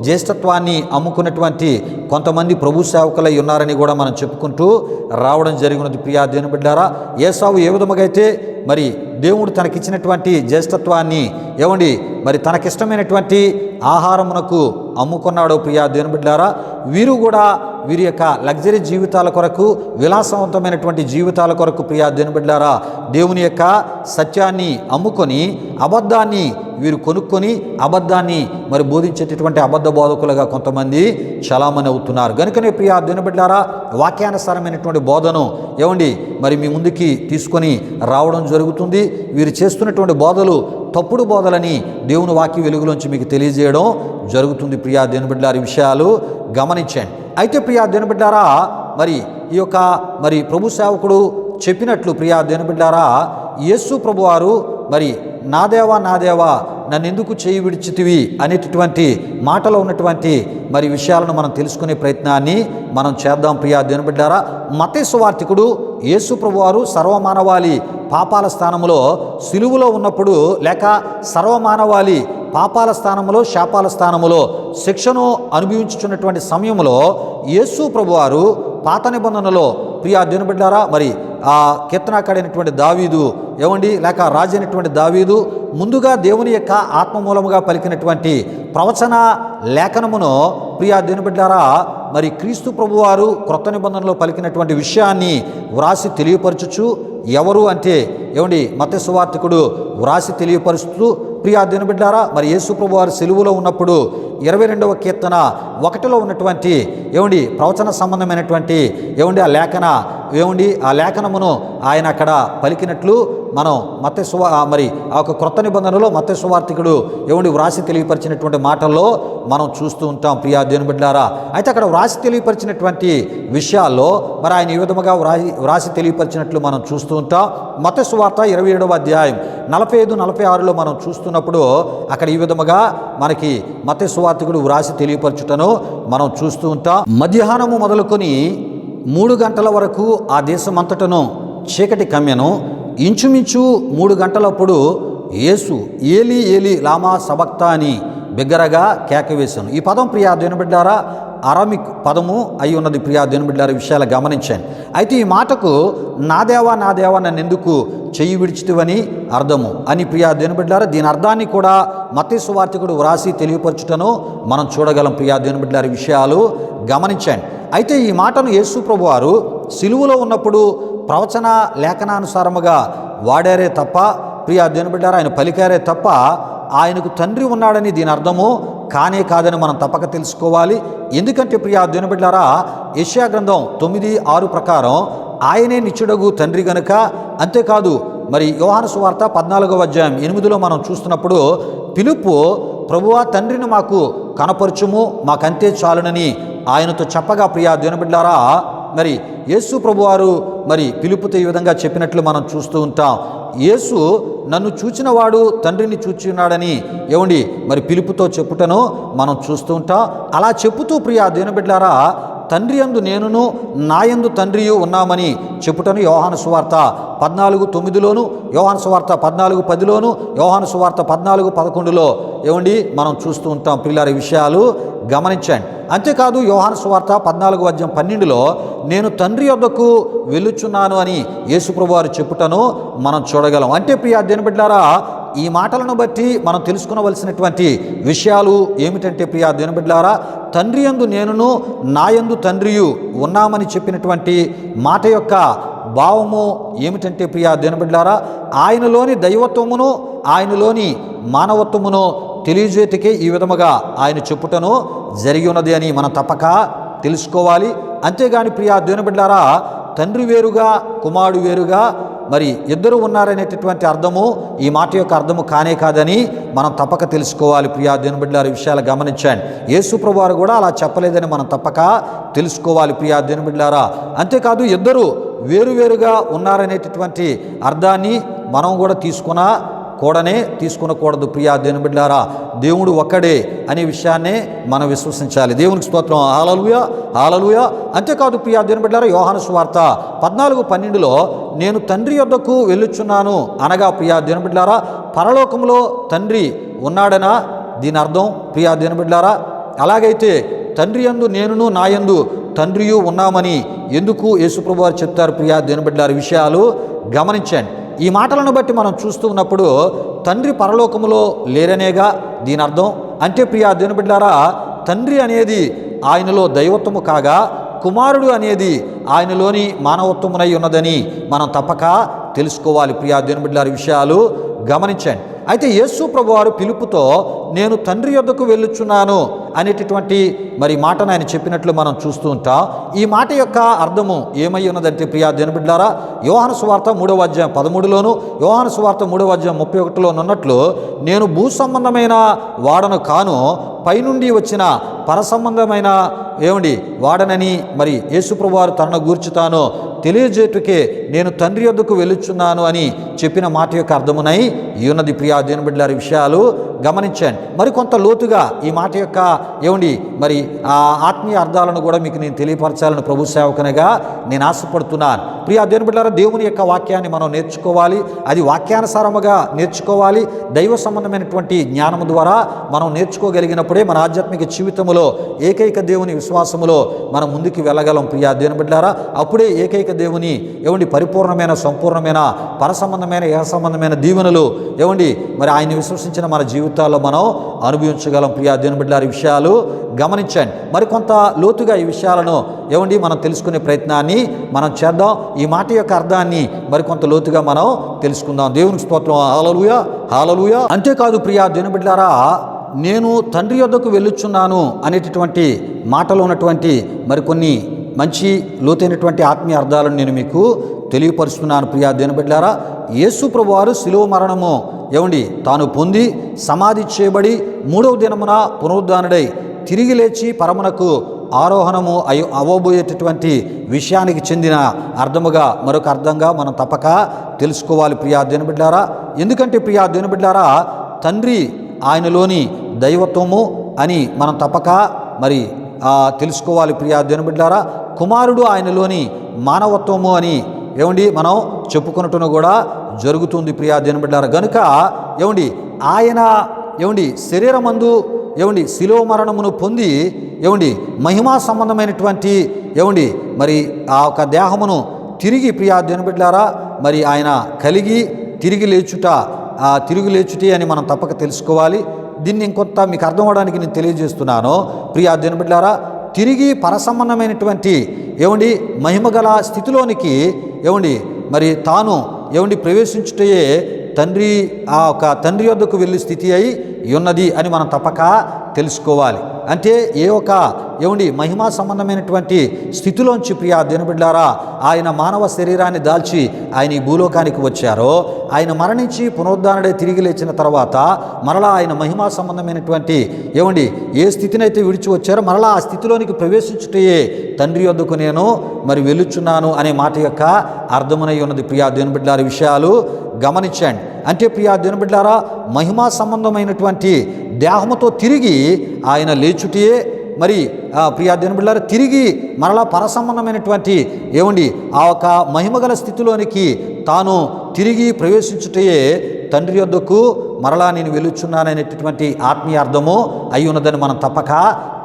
జ్యేష్ఠత్వాన్ని అమ్ముకున్నటువంటి కొంతమంది ప్రభు సేవకులై ఉన్నారని కూడా మనం చెప్పుకుంటూ రావడం జరిగినది. ప్రియా దేవుని బిడ్డలారా ఏసావు ఏ విధముగా అయితే మరి దేవుడు తనకిచ్చినటువంటి జ్యేష్ఠత్వాన్ని మరి తనకిష్టమైనటువంటి ఆహారమునకు అమ్ముకున్నాడు ప్రియా దేవుని బిడ్డలారా, వీరు కూడా వీరి యొక్క లగ్జరీ జీవితాల కొరకు, విలాసవంతమైనటువంటి జీవితాల కొరకు ప్రియా దేవుని బిడ్డలారా దేవుని యొక్క సత్యాన్ని అమ్ముకొని అబద్ధాన్ని వీరు కొనుక్కొని అబద్ధాన్ని మరి బోధించేటటువంటి అబద్ధ బోధకులుగా కొంతమంది చలామణి అవుతున్నారు. కనుకనే ప్రియా దేవుని బిడ్డలారా వాక్యానుసారమైనటువంటి బోధను మరి మీ ముందుకి తీసుకొని రావడం జరుగుతుంది. వీరు చేస్తున్నటువంటి బోధలు తప్పుడు బోధలని దేవుని వాక్య వెలుగులోంచి మీకు తెలియజేయడం జరుగుతుంది. ప్రియా దేవుని బిడ్డలారా విషయాలు గమనించండి. అయితే ప్రియా దేవుని బిడ్డలారా మరి ఈ యొక్క మరి ప్రభు సేవకుడు చెప్పినట్లు ప్రియా దేవుని బిడ్డలారా యేసు ప్రభువారు మరి నా దేవా నన్నెందుకు చేయి విడిచితివి అనేటటువంటి మాటలో ఉన్నటువంటి మరి విషయాలను మనం తెలుసుకునే ప్రయత్నాన్ని మనం చేద్దాం. ప్రియా దేవుని బిడ్డలారా మత్తయి సువార్తికుడు యేసు ప్రభువారు సర్వమానవాళి పాపాల స్థానంలో సిలువలో ఉన్నప్పుడు, లేక సర్వమానవాళి పాపాల స్థానంలో శాపాల స్థానంలో శిక్షను అనుభవించుచున్నటువంటి సమయంలో యేసు ప్రభువారు పాత నిబంధనలో ప్రియా దేవుని బిడ్డలారా మరి ఆ కీర్తనాకాడైనటువంటి దావీదు లేక రాజు అయినటువంటి దావీదు ముందుగా దేవుని యొక్క ఆత్మ మూలముగా పలికినటువంటి ప్రవచన లేఖనమును ప్రియా దేవుని బిడ్డలారా మరి క్రీస్తు ప్రభువారు క్రొత్త నిబంధనలో పలికినటువంటి విషయాన్ని వ్రాసి తెలియపరచుచు ఎవరు అంటే మత్తయి సువార్తికుడు వ్రాసి తెలియపరుస్తూ ప్రియా దేవుని బిడ్డలారా మరి యేసు ప్రభువారు సిలువలో ఉన్నప్పుడు 22వ కీర్తన 1లో ఉన్నటువంటి ప్రవచన సంబంధమైనటువంటి ఆ లేఖన ఆ లేఖనమును ఆయన అక్కడ పలికినట్లు మనం మరి ఆ ఒక క్రొత్త నిబంధనలో మత్తయి సువార్తికుడు వ్రాసి తెలియపరిచినటువంటి మాటల్లో మనం చూస్తూ ఉంటాం. ప్రియా దేవుని బిడ్డలారా అయితే అక్కడ వ్రాసి తెలియపరిచినటువంటి విషయాల్లో మరి ఆయన ఈ విధముగా వ్రాసి తెలియపరిచినట్లు మనం చూస్తూ ఉంటాం. మత్తయి సువార్త 27వ అధ్యాయం 45-46లో మనం చూస్తున్నప్పుడు అక్కడ ఈ విధముగా మనకి మత్తయి సువార్తికుడు వ్రాసి తెలియపరచుటను మనం చూస్తూ ఉంటాం. మధ్యాహ్నము మొదలుకొని 3 గంటల వరకు ఆ దేశమంతటను చీకటి కమ్మెను. ఇంచుమించు 3 గంటలప్పుడు యేసు ఏలీ ఏలీ లామా సబక్తా అని బిగ్గరగా కేక వేశాను. ఈ పదం ప్రియా దేవుని బిడ్డారా అరామిక్ పదము అయి ఉన్నది. ప్రియా దేవుని బిడ్డారా విషయాలు గమనించాను. అయితే ఈ మాటకు నా దేవా నన్ను ఎందుకు చెయ్యి విడిచితివని అర్థము అని ప్రియా దేవుని బిడ్డారా దీని అర్థాన్ని కూడా మత్తయి సువార్తికుడు వ్రాసి తెలియపరచుటను మనం చూడగలం. ప్రియా దేవుని బిడ్డారా విషయాలు గమనించాను. అయితే ఈ మాటను యేసు ప్రభువారు సిలువలో ఉన్నప్పుడు ప్రవచన లేఖనానుసారముగా వాడారే తప్ప, ప్రియా దేవుని బిడ్డారా ఆయన పలికారే తప్ప ఆయనకు తండ్రి ఉన్నాడని దీని అర్థము కానే కాదని మనం తప్పక తెలుసుకోవాలి. ఎందుకంటే ప్రియా దేవుని బిడ్డారా యెషయా గ్రంథం 9:6 ప్రకారం ఆయనే నిత్యుడగు తండ్రి గనుక. అంతేకాదు మరి యోహాను సువార్త 14:8 మనం చూస్తున్నప్పుడు పిలుపు ప్రభువా తండ్రిని మాకు కనపరచుము, మాకంతే చాలునని ఆయనతో చెప్పగా ప్రియా దేవుని బిడ్డారా మరి యేసు ప్రభువారు మరి పిలుపుతో ఈ విధంగా చెప్పినట్లు మనం చూస్తూ ఉంటాం. యేసు నన్ను చూచినవాడు తండ్రిని చూచి ఉన్నాడని మరి పిలుపుతో చెప్పుటను మనం చూస్తూ ఉంటాం. అలా చెప్పుతూ ప్రియా దేవుని బిడ్డలారా తండ్రి యందు నేనును నా యందు తండ్రియు ఉన్నామని చెప్పుటను యోహాను సువార్త 14:9లోను, యోహాను సువార్త 14:10లోను, యోహాను సువార్త 14:11లో మనం చూస్తూ ఉంటాం. పిల్లల విషయాలు గమనించండి. అంతేకాదు యోహాను సువార్త 14:12లో నేను తండ్రి యొద్దకు వెళ్ళుచున్నాను అని యేసుప్రభు వారు చెప్పుటను మనం చూడగలం. అంటే ప్రియా దేవుని బిడ్డలారా ఈ మాటలను బట్టి మనం తెలుసుకునవలసినటువంటి విషయాలు ఏమిటంటే ప్రియా దేవుని బిడ్డలారా తండ్రి యందు నేనును నా యందు తండ్రియు ఉన్నామని చెప్పినటువంటి మాట యొక్క భావము ఏమిటంటే ప్రియా దేవుని బిడ్డలారా ఆయనలోని దైవత్వమును ఆయనలోని మానవత్వమును తెలియజేటికే ఈ విధముగా ఆయన చెప్పుటను జరిగి ఉన్నది అని మనం తప్పక తెలుసుకోవాలి. అంతేగాని ప్రియా దేవుని బిడ్డలారా తండ్రి వేరుగా కుమారుడు వేరుగా మరి ఇద్దరు ఉన్నారనేటటువంటి అర్థము ఈ మాట యొక్క అర్థము కానే కాదని మనం తప్పక తెలుసుకోవాలి. ప్రియా దేవుని బిడ్డలారా విషయాలు గమనించండి. యేసు ప్రభువారు కూడా అలా చెప్పలేదని మనం తప్పక తెలుసుకోవాలి. ప్రియా దేవుని బిడ్డలారా అంతేకాదు ఇద్దరు వేరువేరుగా ఉన్నారనేటటువంటి అర్థాన్ని మనం కూడా తీసుకునకూడదు. ప్రియా దేవుని బిడ్డలారా దేవుడు ఒక్కడే అనే విషయాన్నే మనం విశ్వసించాలి. దేవునికి స్తోత్రం. హల్లెలూయా హల్లెలూయా. అంతేకాదు ప్రియా దేవుని బిడ్డలారా యోహాను సువార్త 14:12లో నేను తండ్రి యొద్దకు వెళ్ళుచున్నాను అనగా ప్రియా దేవుని బిడ్డలారా పరలోకంలో తండ్రి ఉన్నాడనా దీని అర్థం ప్రియా దేవుని బిడ్డలారా. అలాగైతే తండ్రి యందు నేనును నా యందు తండ్రియు ఉన్నామని ఎందుకు యేసుప్రభు వారు చెప్తారు? ప్రియా దేవుని బిడ్డలారా విషయాలు గమనించండి. ఈ మాటలను బట్టి మనం చూస్తూ ఉన్నప్పుడు తండ్రి పరలోకములో లేరనేగా దీని అర్థం. అంటే ప్రియా దేవుని బిడ్డలారా తండ్రి అనేది ఆయనలో దైవత్వము కాగా కుమారుడు అనేది ఆయనలోని మానవత్వమునై ఉన్నదని మనం తప్పక తెలుసుకోవాలి. ప్రియా దేవుని బిడ్డలారా విషయాలు గమనించండి. అయితే యేసు ప్రభువారు పిలుపుతో నేను తండ్రి యొద్దకు వెళ్ళుచున్నాను అనేటటువంటి మరి మాటను ఆయన చెప్పినట్లు మనం చూస్తూ ఉంటాం. ఈ మాట యొక్క అర్థము ఏమై ఉన్నదంటే ప్రియా దేవుని బిడ్డలారా యోహాను సువార్త 3:13లోను యోహాను సువార్త 3:31లో ఉన్నట్లు నేను భూ సంబంధమైన వాడను కాను పైనుండి వచ్చిన పరసంబంధమైన వాడనని మరి యేసుప్రభువారు తనను గూర్చుతాను తెలియజేటుకే నేను తండ్రి యొద్దకు వెళ్ళుచున్నాను అని చెప్పిన మాట యొక్క అర్థమునై ఉన్నది. ప్రియా దేవుని బిడ్డలారా విషయాలు గమనించండి. మరి కొంత లోతుగా ఈ మాట యొక్క మరి ఆ ఆత్మీయ అర్థాలను కూడా మీకు నేను తెలియపరచాలని ప్రభు సేవకునిగా నేను ఆశపడుతున్నాను. ప్రియా దేవుని బిడ్డలారా దేవుని యొక్క వాక్యాన్ని మనం నేర్చుకోవాలి. అది వాక్యానుసారముగా నేర్చుకోవాలి. దైవ సంబంధమైనటువంటి జ్ఞానము ద్వారా మనం నేర్చుకోగలిగినప్పుడే మన ఆధ్యాత్మిక జీవితంలో ఏకైక దేవుని విశ్వాసములో మనం ముందుకు వెళ్ళగలం. ప్రియా దేవుని బిడ్డలారా అప్పుడే ఏకైక దేవుని పరిపూర్ణమైన సంపూర్ణమైన పరసంబంధమైన ఏక సంబంధమైన దీవెనలు మరి ఆయన విశ్వసించిన మన జీవితాల్లో మనం అనుభవించగలం. ప్రియా దేవుని బిడ్డలారా విషయాలు గమనించండి. మరి కొంత లోతుగా ఈ విషయాలను మనం తెలుసుకునే ప్రయత్నాన్ని మనం చేద్దాం. ఈ మాట యొక్క అర్థాన్ని మరి కొంత లోతుగా మనం తెలుసుకుందాం. దేవునికి స్తోత్రం. హల్లెలూయా హల్లెలూయా. అంతేకాదు ప్రియా దేవుని బిడ్డలారా నేను తండ్రి యొద్దకు వెళ్ళుచున్నాను అనేటటువంటి మాటలో ఉన్నటువంటి మరికొన్ని మంచి లోతైనటువంటి ఆత్మీయ అర్థాలను నేను మీకు తెలియపరుస్తున్నాను. ప్రియా దేవుని బిడ్డలారా యేసు ప్రభువారు శిలువ మరణము తాను పొంది సమాధి చేయబడి 3వ దినమున పునరుద్ధానుడై తిరిగి లేచి పరమునకు ఆరోహణము అవ్వబోయేటటువంటి విషయానికి చెందిన అర్థముగా మరొక అర్థంగా మనం తప్పక తెలుసుకోవాలి. ప్రియా దేవుని బిడ్డలారా ఎందుకంటే ప్రియా దేవుని బిడ్డలారా తండ్రి ఆయనలోని దైవత్వము అని మనం తప్పక మరి తెలుసుకోవాలి. ప్రియా దేవుని బిడ్డలారా కుమారుడు ఆయనలోని మానవత్వము అని మనం చెప్పుకున్నట్టును కూడా జరుగుతుంది. ప్రియా దేవుని బిడ్డలారా గనుక ఆయన శరీరమందు ఏమండి శిలువ మరణమును పొంది ఏమండి మహిమా సంబంధమైనటువంటి ఏమండి మరి ఆ ఒక దేహమును తిరిగి ప్రియా దేవుని బిడ్డలారా మరి ఆయన కలిగి తిరిగి లేచుటే అని మనం తప్పక తెలుసుకోవాలి. దీన్ని ఇంకొంత మీకు అర్థం అవడానికి నేను తెలియజేస్తున్నాను. ప్రియా దేవుని బిడ్డలారా, తిరిగి పరసంబంధమైనటువంటి ఏమండి మహిమగల స్థితిలోనికి ఏమండి మరి తాను ఏమండి ప్రవేశించుటయే ఆ ఒక తండ్రి వద్దకు వెళ్ళే స్థితి అయి ఉన్నది అని మనం తప్పక తెలుసుకోవాలి. అంటే ఏ ఒక ఏమండి మహిమా సంబంధమైనటువంటి స్థితిలోంచి ప్రియా దేవుని బిడ్డలారా ఆయన మానవ శరీరాన్ని దాల్చి ఆయన ఈ భూలోకానికి వచ్చారో, ఆయన మరణించి పునరుద్ధారణే తిరిగి లేచిన తర్వాత మరలా ఆయన మహిమా సంబంధమైనటువంటి ఏమండి ఏ స్థితినైతే విడిచి వచ్చారో మరలా ఆ స్థితిలోనికి ప్రవేశించుటయే తండ్రి వద్దకు నేను మరి వెళ్ళుచున్నాను అనే మాట యొక్క అర్థమునై ఉన్నది. ప్రియా దేవుని బిడ్డలారా, విషయాలు గమనించండి. అంటే ప్రియా దేవుని బిడ్డలారా మహిమా సంబంధమైనటువంటి దేహముతో తిరిగి ఆయన లేచుటే మరి ప్రియా దేవుని బిడ్డలారా తిరిగి మరలా పరసంబంధమైనటువంటి ఏమండి ఆ ఒక మహిమగల స్థితిలోనికి తాను తిరిగి ప్రవేశించుటయే తండ్రి వద్దకు మరలా నేను వెలుచున్నాననేటటువంటి ఆత్మీయ అర్థము అయి ఉన్నదని మనం తప్పక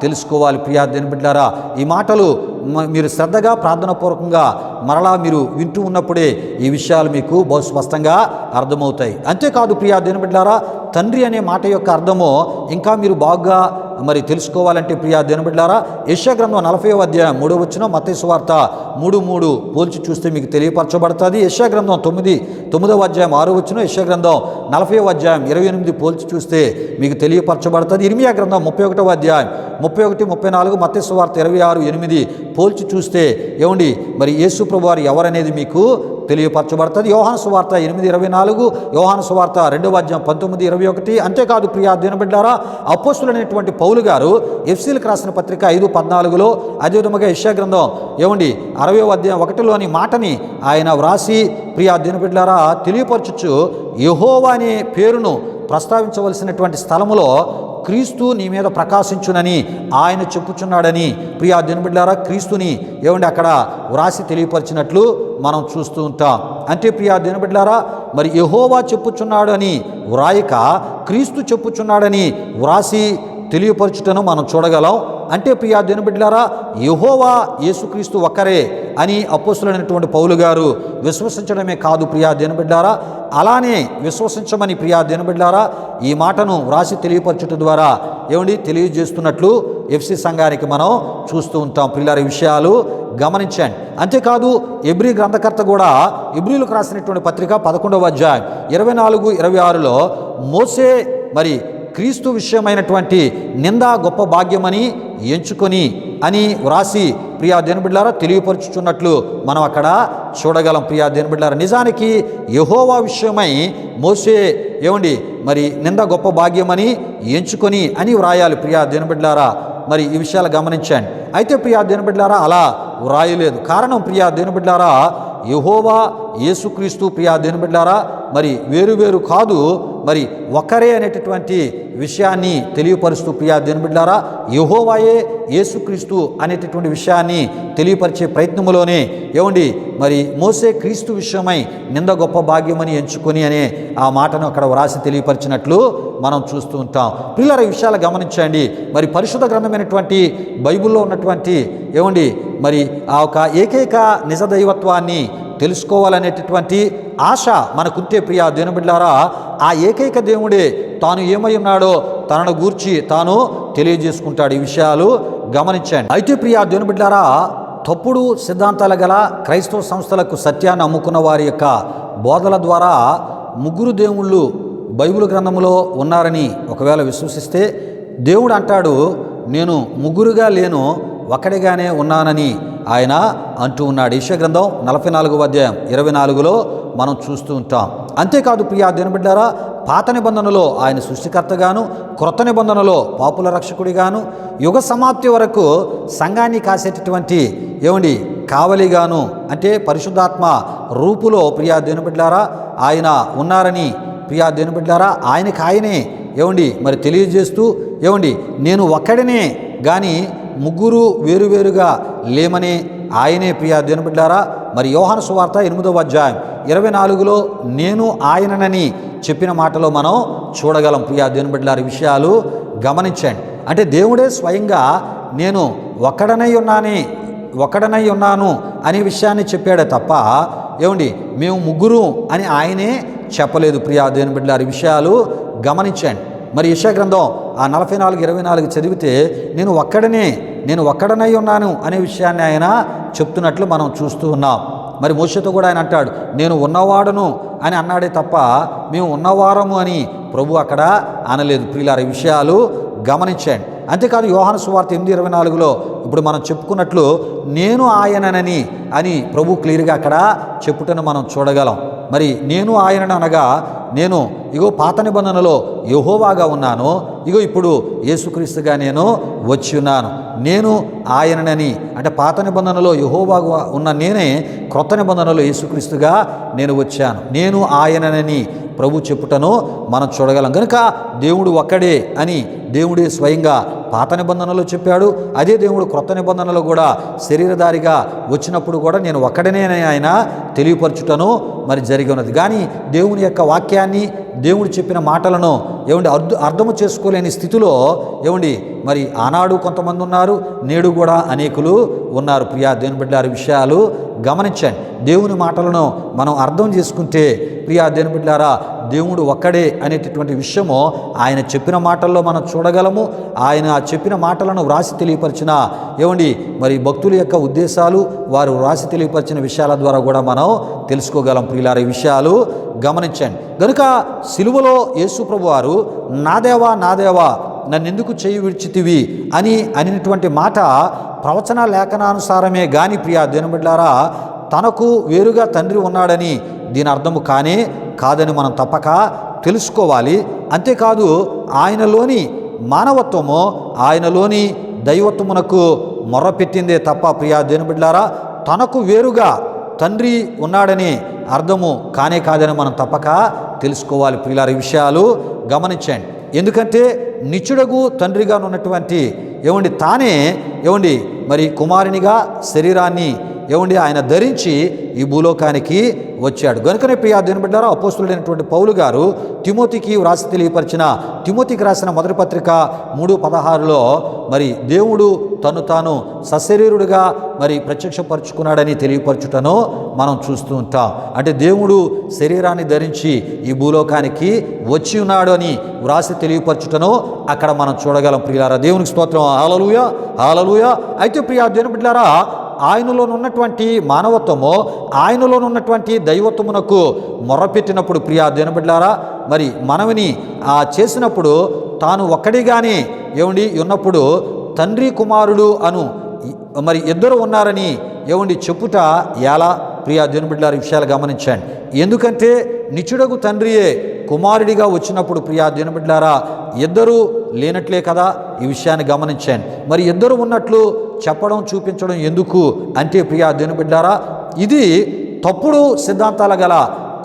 తెలుసుకోవాలి. ప్రియా దేవుని బిడ్డలారా, ఈ మాటలు మీరు శ్రద్ధగా ప్రార్థనాపూర్వకంగా మరలా మీరు వింటూ ఉన్నప్పుడే ఈ విషయాలు మీకు బహు స్పష్టంగా అర్థమవుతాయి. అంతేకాదు ప్రియా దేవుని బిడ్డలారా, తండ్రి అనే మాట యొక్క అర్థము ఇంకా మీరు బాగా మరి తెలుసుకోవాలంటే ప్రియా దేవుని బిడ్డలారా యెషయా గ్రంథం 40వ అధ్యాయం 3వ వచనం, మత్తయి సువార్త 3:3 పోల్చి చూస్తే మీకు తెలియపరచబడుతుంది. యెషయా గ్రంథం 9వ అధ్యాయం 6వ వచనం, యెషయా గ్రంథం 40వ అధ్యాయం 28 పోల్చి చూస్తే మీకు తెలియపరచబడుతుంది. ఇర్మియా గ్రంథం 31వ అధ్యాయం 31, 34, మత్తయి సువార్త 26:8 పోల్చి చూస్తే ఏమండి మరి యేసు ప్రభువారు ఎవరనేది మీకు తెలియపరచబడుతుంది. యోహాను సువార్త 8:24, యోహాను సువార్త 2వ అధ్యాయం 19-21. అంతేకాదు ప్రియా దేవుని బిడ్డలారా అపోస్తులైనటువంటి పౌలు గారు ఎఫెసీయులకు రాసిన పత్రిక 5:14లో అదేవిధంగా యెషయా గ్రంథం ఏమండి 60వ అధ్యాయం 1లోని మాటని ఆయన వ్రాసి ప్రియా దేవుని బిడ్డలారా తెలియపరచుచు యెహోవా అనే పేరును ప్రస్తావించవలసినటువంటి స్థలములో క్రీస్తు నీ మీద ప్రకాశించునని ఆయన చెప్పుచున్నాడని ప్రియా దేవుని బిడ్డలారా క్రీస్తుని ఏమండి అక్కడ వ్రాసి తెలియపరిచినట్లు మనం చూస్తూ ఉంటాం. అంటే ప్రియా దేవుని బిడ్డలారా మరి యెహోవా చెప్పుచున్నాడు అని వ్రాయక క్రీస్తు చెప్పుచున్నాడని వ్రాసి తెలియపరచుటను మనం చూడగలం. అంటే ప్రియా దేవుని బిడ్డలారా యెహోవా యేసుక్రీస్తు ఒక్కరే అని అపోస్తులైనటువంటి పౌలు గారు విశ్వసించడమే కాదు ప్రియా దేవుని బిడ్డలారా అలానే విశ్వసించమని ప్రియా దేవుని బిడ్డలారా ఈ మాటను వ్రాసి తెలియపరచుట ద్వారా ఏమండి తెలియజేస్తున్నట్లు ఎఫ్సి సంఘానికి మనం చూస్తూ ఉంటాం. ప్రియులారా ఈ విషయాలు గమనించండి. అంతేకాదు ఎబ్రీ గ్రంథకర్త కూడా ఎబ్రీలకు రాసినటువంటి పత్రిక 11వ అధ్యాయం 24-26లో మోసే మరి క్రీస్తు విషయమైనటువంటి నింద గొప్ప భాగ్యమని ఎంచుకొని అని వ్రాసి ప్రియా దేవుని బిడ్డలారా తెలియపరుచుచున్నట్లు మనం అక్కడ చూడగలం. ప్రియా దేవుని బిడ్డలారా నిజానికి యెహోవా విషయమై మోసే ఏమండి మరి నింద గొప్ప భాగ్యమని ఎంచుకొని అని వ్రాయాలి. ప్రియా దేవుని బిడ్డలారా మరి ఈ విషయాలు గమనించండి. అయితే ప్రియా దేవుని బిడ్డలారా అలా వ్రాయలేదు. కారణం ప్రియా దేవుని బిడ్డలారా యెహోవా యేసుక్రీస్తు ప్రియా దేవుని బిడ్డలారా మరి వేరు కాదు మరి ఒకరే అనేటటువంటి విషయాన్ని తెలియపరుస్తూ ప్రియా దేవుని బిడ్డలారా యెహోవాయే యేసుక్రీస్తు అనేటటువంటి విషయాన్ని తెలియపరిచే ప్రయత్నములోనే ఏమండి మరి మోసే క్రీస్తు విషయమై నింద గొప్ప భాగ్యమని ఎంచుకొని అనే ఆ మాటను అక్కడ వ్రాసి తెలియపరిచినట్లు మనం చూస్తూ ఉంటాం. ప్రియులారా ఈ విషయాలు గమనించండి. మరి పరిశుద్ధ గ్రంథమైనటువంటి బైబిల్లో ఉన్నటువంటి ఏమండి మరి ఆ ఒక ఏకైక నిజ దైవత్వాన్ని తెలుసుకోవాలనేటటువంటి ఆశ మనకుంటే ప్రియా దేవుని బిడ్డలారా ఆ ఏకైక దేవుడే తాను ఏమై ఉన్నాడో తనను గూర్చి తాను తెలియజేసుకుంటాడు. ఈ విషయాలు గమనించండి. అయితే ప్రియా దేవుని బిడ్డలారా తప్పుడు సిద్ధాంతాల గల క్రైస్తవ సంస్థలకు సత్యాన్ని అమ్ముకున్న వారి యొక్క బోధల ద్వారా ముగ్గురు దేవుళ్ళు బైబిల్ గ్రంథంలో ఉన్నారని ఒకవేళ విశ్వసిస్తే దేవుడు అంటాడు నేను ముగ్గురుగా లేను ఒకడిగానే ఉన్నానని ఆయన అంటూ ఉన్నాడు. యెషయా గ్రంథం 44వ అధ్యాయం 24లో మనం చూస్తూ ఉంటాం. అంతేకాదు ప్రియా దేవుని బిడ్డలారా పాత నిబంధనలో ఆయన సృష్టికర్తగాను క్రొత్త నిబంధనలో పాపుల రక్షకుడిగాను యుగ సమాప్తి వరకు సంఘాన్ని కాసేటటువంటి ఏమండి కావలిగాను అంటే పరిశుద్ధాత్మ రూపులో ప్రియా దేవుని బిడ్డలారా ఆయన ఉన్నారని ప్రియా దేవుని బిడ్డలారా ఆయనే ఏమండి మరి తెలియజేస్తూ ఏమండి నేను ఒక్కడినే కానీ ముగ్గురు వేరువేరుగా లేమని ఆయనే ప్రియా దేవుని బిడ్డలారా మరి యోహాను సువార్త 8వ అధ్యాయం 24లో నేను ఆయననని చెప్పిన మాటలో మనం చూడగలం. ప్రియా దేవుని బిడ్డలారా విషయాలు గమనించండి. అంటే దేవుడే స్వయంగా నేను ఒక్కడనై ఉన్నాను అనే విషయాన్ని చెప్పాడే తప్ప ఏమండి మేము ముగ్గురు అని ఆయనే చెప్పలేదు. ప్రియా దేవుని బిడ్డలారా, ఈ విషయాలు గమనించండి. మరి యెషయా గ్రంథం ఆ 44:24 చదివితే నేను ఒక్కడనై ఉన్నాను అనే విషయాన్ని ఆయన చెప్తున్నట్లు మనం చూస్తూ ఉన్నాం. మరి మోషేతో కూడా ఆయన అంటాడు, నేను ఉన్నవాడును అని అన్నాడే తప్ప మేము ఉన్నవారము అని ప్రభు అక్కడ అనలేదు. ప్రియులారా, ఈ విషయాలు గమనించండి. అంతేకాదు యోహాను సువార్త 8:24లో ఇప్పుడు మనం చెప్పుకున్నట్లు నేను ఆయననని అని ప్రభు క్లియర్గా అక్కడ చెప్పుటను మనం చూడగలం. మరి నేను ఆయనను అనగా నేను ఇగో పాత నిబంధనలో యెహోవాగా ఉన్నాను, ఇగో ఇప్పుడు యేసుక్రీస్తుగా నేను వచ్చి ఉన్నాను. నేను ఆయననని అంటే పాత నిబంధనలో యెహోవాగా ఉన్న నేనే క్రొత్త నిబంధనలో యేసుక్రీస్తుగా నేను వచ్చాను. నేను ఆయననని ప్రభు చెప్పుటను మనం చూడగలం. కనుక దేవుడు ఒక్కడే అని దేవుడే స్వయంగా పాత నిబంధనలో చెప్పాడు. అదే దేవుడు క్రొత్త నిబంధనలో కూడా శరీరధారిగా వచ్చినప్పుడు కూడా నేను ఒక్కడనే ఆయన తెలియపరచుటను మరి జరిగి ఉన్నది. కానీ దేవుని యొక్క వాక్యాన్ని దేవుడు చెప్పిన మాటలను అర్థము చేసుకోలేని స్థితిలో మరి ఆనాడు కొంతమంది ఉన్నారు, నేడు కూడా అనేకులు ఉన్నారు. ప్రియా దేవుని బిడ్డలారా, విషయాలు గమనించండి. దేవుని మాటలను మనం అర్థం చేసుకుంటే ప్రియా దేవుని బిడ్డలారా, దేవుడు ఒక్కడే అనేటటువంటి విషయము ఆయన చెప్పిన మాటల్లో మనం చూడగలము. ఆయన చెప్పిన మాటలను వ్రాసి తెలియపరిచిన మరి భక్తుల యొక్క ఉద్దేశాలు వారు వ్రాసి తెలియపరిచిన విషయాల ద్వారా కూడా మనం తెలుసుకోగలం. ప్రియులారా, ఈ విషయాలు గమనించండి. కనుక సిలువలో యేసు ప్రభు వారు నా దేవా నన్నెందుకు చేయి విడిచితివి అనినటువంటి మాట ప్రవచన లేఖనానుసారమే గాని ప్రియా దేవుని బిడ్డలారా, తనకు వేరుగా తండ్రి ఉన్నాడని దీని అర్థము కాదని మనం తప్పక తెలుసుకోవాలి. అంతేకాదు ఆయనలోని మానవత్వము ఆయనలోని దైవత్వమునకు మొర్రపెట్టిందే తప్ప ప్రియా దేవుని బిడ్డలారా, తనకు వేరుగా తండ్రి ఉన్నాడని అర్థము కాదని మనం తప్పక తెలుసుకోవాలి. ప్రియులారా, ఈ విషయాలు గమనించండి. ఎందుకంటే నిత్యుడగు తండ్రిగా ఉన్నటువంటి తానే మరి కుమారునిగా శరీరాన్ని ఆయన ధరించి ఈ భూలోకానికి వచ్చాడు. గనుకనే ప్రియా దేవుని బిడ్డలారా, అపోస్తులుడైనటువంటి పౌలు గారు తిమోతికి వ్రాసి తెలియపరిచిన తిమోతికి రాసిన మొదటి పత్రిక 3:16లో మరి దేవుడు తను తాను సశరీరుడిగా మరి ప్రత్యక్షపరుచుకున్నాడని తెలియపరచుటను మనం చూస్తూ ఉంటాం. అంటే దేవుడు శరీరాన్ని ధరించి ఈ భూలోకానికి వచ్చి ఉన్నాడు అని వ్రాసి తెలియపరచుటను అక్కడ మనం చూడగలం. ప్రియులారా, దేవునికి స్తోత్రం. హల్లెలూయా, హల్లెలూయా. అయితే ప్రియా దేవుని బిడ్డలారా, ఆయనలోనున్నటువంటి మానవత్వము ఆయనలోనున్నటువంటి దైవత్వమునకు మొర్రపెట్టినప్పుడు ప్రియా దేవుని బిడ్డలారా, మరి మనవిని చేసినప్పుడు తాను ఒక్కడిగానే ఉన్నప్పుడు తండ్రి కుమారుడు మరి ఇద్దరు ఉన్నారని చెప్పుట ఎలా ప్రియా దేవుని బిడ్డలారా, విషయాలు గమనించండి. ఎందుకంటే నిత్యుడగు తండ్రియే కుమారుడిగా వచ్చినప్పుడు ప్రియా దేవుని బిడ్డలారా, ఇద్దరు లేనట్లే కదా. ఈ విషయాన్ని గమనించండి. మరి ఇద్దరు ఉన్నట్లు చెప్పడం చూపించడం ఎందుకు అంటే ప్రియా దేవుని బిడ్డలారా, ఇది తప్పుడు సిద్ధాంతాల గల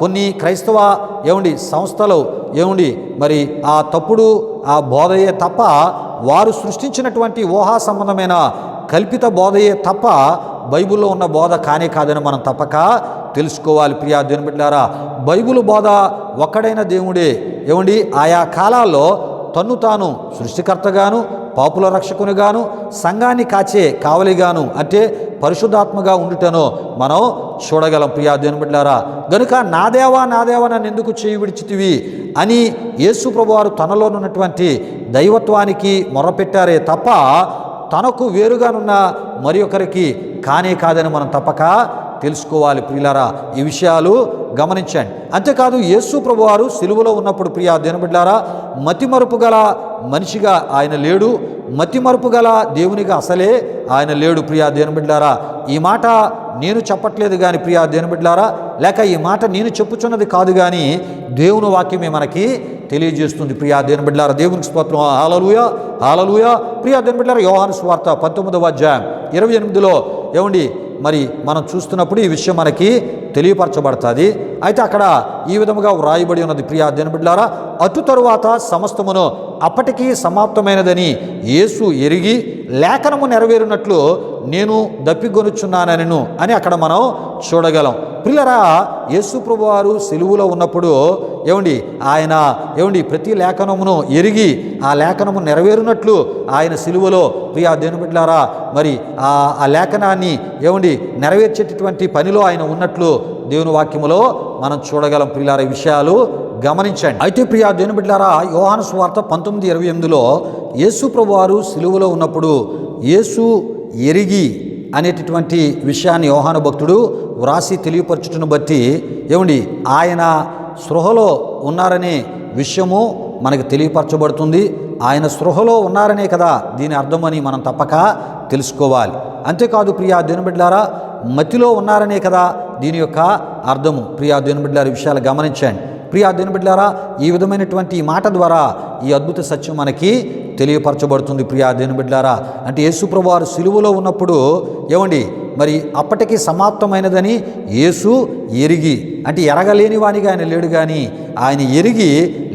కొన్ని క్రైస్తవ సంస్థలు మరి ఆ తప్పుడు బోధయే తప్ప వారు సృష్టించినటువంటి ఊహా సంబంధమైన కల్పిత బోధయే తప్ప బైబిల్లో ఉన్న బోధ కాదని మనం తప్పక తెలుసుకోవాలి. ప్రియా దేవుని బిడ్డలారా, బైబిల్ బోధ ఒక్కడైన దేవుడే ఆయా కాలాల్లో తన్ను తాను సృష్టికర్తగాను పాపుల రక్షకునిగాను సంఘాన్ని కాచే కావలిగాను అంటే పరిశుద్ధాత్మగా ఉండుటను మనం చూడగలం. ప్రియా దేవుని బిడ్డలారా, గనుక నా దేవా నన్ను ఎందుకు చేయి విడిచితివి అని యేసు ప్రభువారు తనలోనున్నటువంటి దైవత్వానికి మొర్రపెట్టారే తప్ప తనకు వేరుగానున్న మరి ఒకరికి కాదని మనం తప్పక తెలుసుకోవాలి. ప్రియులారా, ఈ విషయాలు గమనించండి. అంతేకాదు యేసు ప్రభువారు సిలువలో ఉన్నప్పుడు ప్రియా దేవుని బిడ్డలారా, మతిమరుపు గల మనిషిగా ఆయన లేడు, మతిమరుపు గల దేవునిగా అసలే ఆయన లేడు. ప్రియా దేవుని బిడ్డలారా, ఈ మాట నేను చెప్పట్లేదు కానీ ప్రియా దేవుని బిడ్డలారా, లేక ఈ మాట నేను చెప్పుచున్నది కాదు కానీ దేవుని వాక్యమే మనకి తెలియజేస్తుంది. ప్రియా దేవుని బిడ్డలారా, దేవునికి స్తోత్రం. హల్లెలూయా, హల్లెలూయా. ప్రియా దేవుని బిడ్డలారా, యోహాను సువార్త 19వ అధ్యాయం 28లో మరి మనం చూస్తున్నప్పుడు ఈ విషయం మనకి తెలియపరచబడుతుంది. అయితే అక్కడ ఈ విధముగా వ్రాయబడి ఉన్నది. ప్రియా దేవుని బిడ్డలారా, అటు తరువాత సమస్తమును అప్పటికీ సమాప్తమైనదని యేసు ఎరిగి లేఖనము నెరవేరినట్లు నేను దప్పిగొనుచున్నానను అని అక్కడ మనం చూడగలం. ప్రియులారా, యేసు ప్రభువారు సిలువలో ఉన్నప్పుడు ఆయన ప్రతి లేఖనమును ఎరిగి ఆ లేఖనము నెరవేరునట్లు ఆయన సిలువలో ప్రియా దేవుని బిడ్డలారా మరి ఆ లేఖనాన్ని నెరవేర్చేటటువంటి పనిలో ఆయన ఉన్నట్లు దేవుని వాక్యములో మనం చూడగలం. ప్రియులారా, ఈ విషయాలు గమనించండి. అయితే ప్రియా దేవుని బిడ్డలారా, యోహాను సువార్త 19:28లో యేసు ప్రభువారు సిలువలో ఉన్నప్పుడు యేసు ఎరిగి అనేటటువంటి విషయాన్ని యోహాను భక్తుడు వ్రాసి తెలియపరచుటను బట్టి ఆయన స్పృహలో ఉన్నారనే విషయము మనకు తెలియపరచబడుతుంది. ఆయన స్పృహలో ఉన్నారనే కదా దీని అర్థమని మనం తప్పక తెలుసుకోవాలి. అంతేకాదు ప్రియా దేవుని బిడ్డలారా, మతిలో ఉన్నారనే కదా దీని యొక్క అర్థము. ప్రియా దేవుని బిడ్డలారా, విషయాలు గమనించండి. ప్రియా దేవుని బిడ్డలారా, ఈ విధమైనటువంటి మాట ద్వారా ఈ అద్భుత సత్యం మనకి తెలియపరచబడుతుంది. ప్రియా దేవుని బిడ్డలారా, అంటే యేసు ప్రభువారు సిలువలో ఉన్నప్పుడు మరి అప్పటికి సమాప్తమైనదని యేసు ఎరిగి, అంటే ఎరగలేని వానిగా ఆయన లేడు కానీ ఆయన ఎరిగి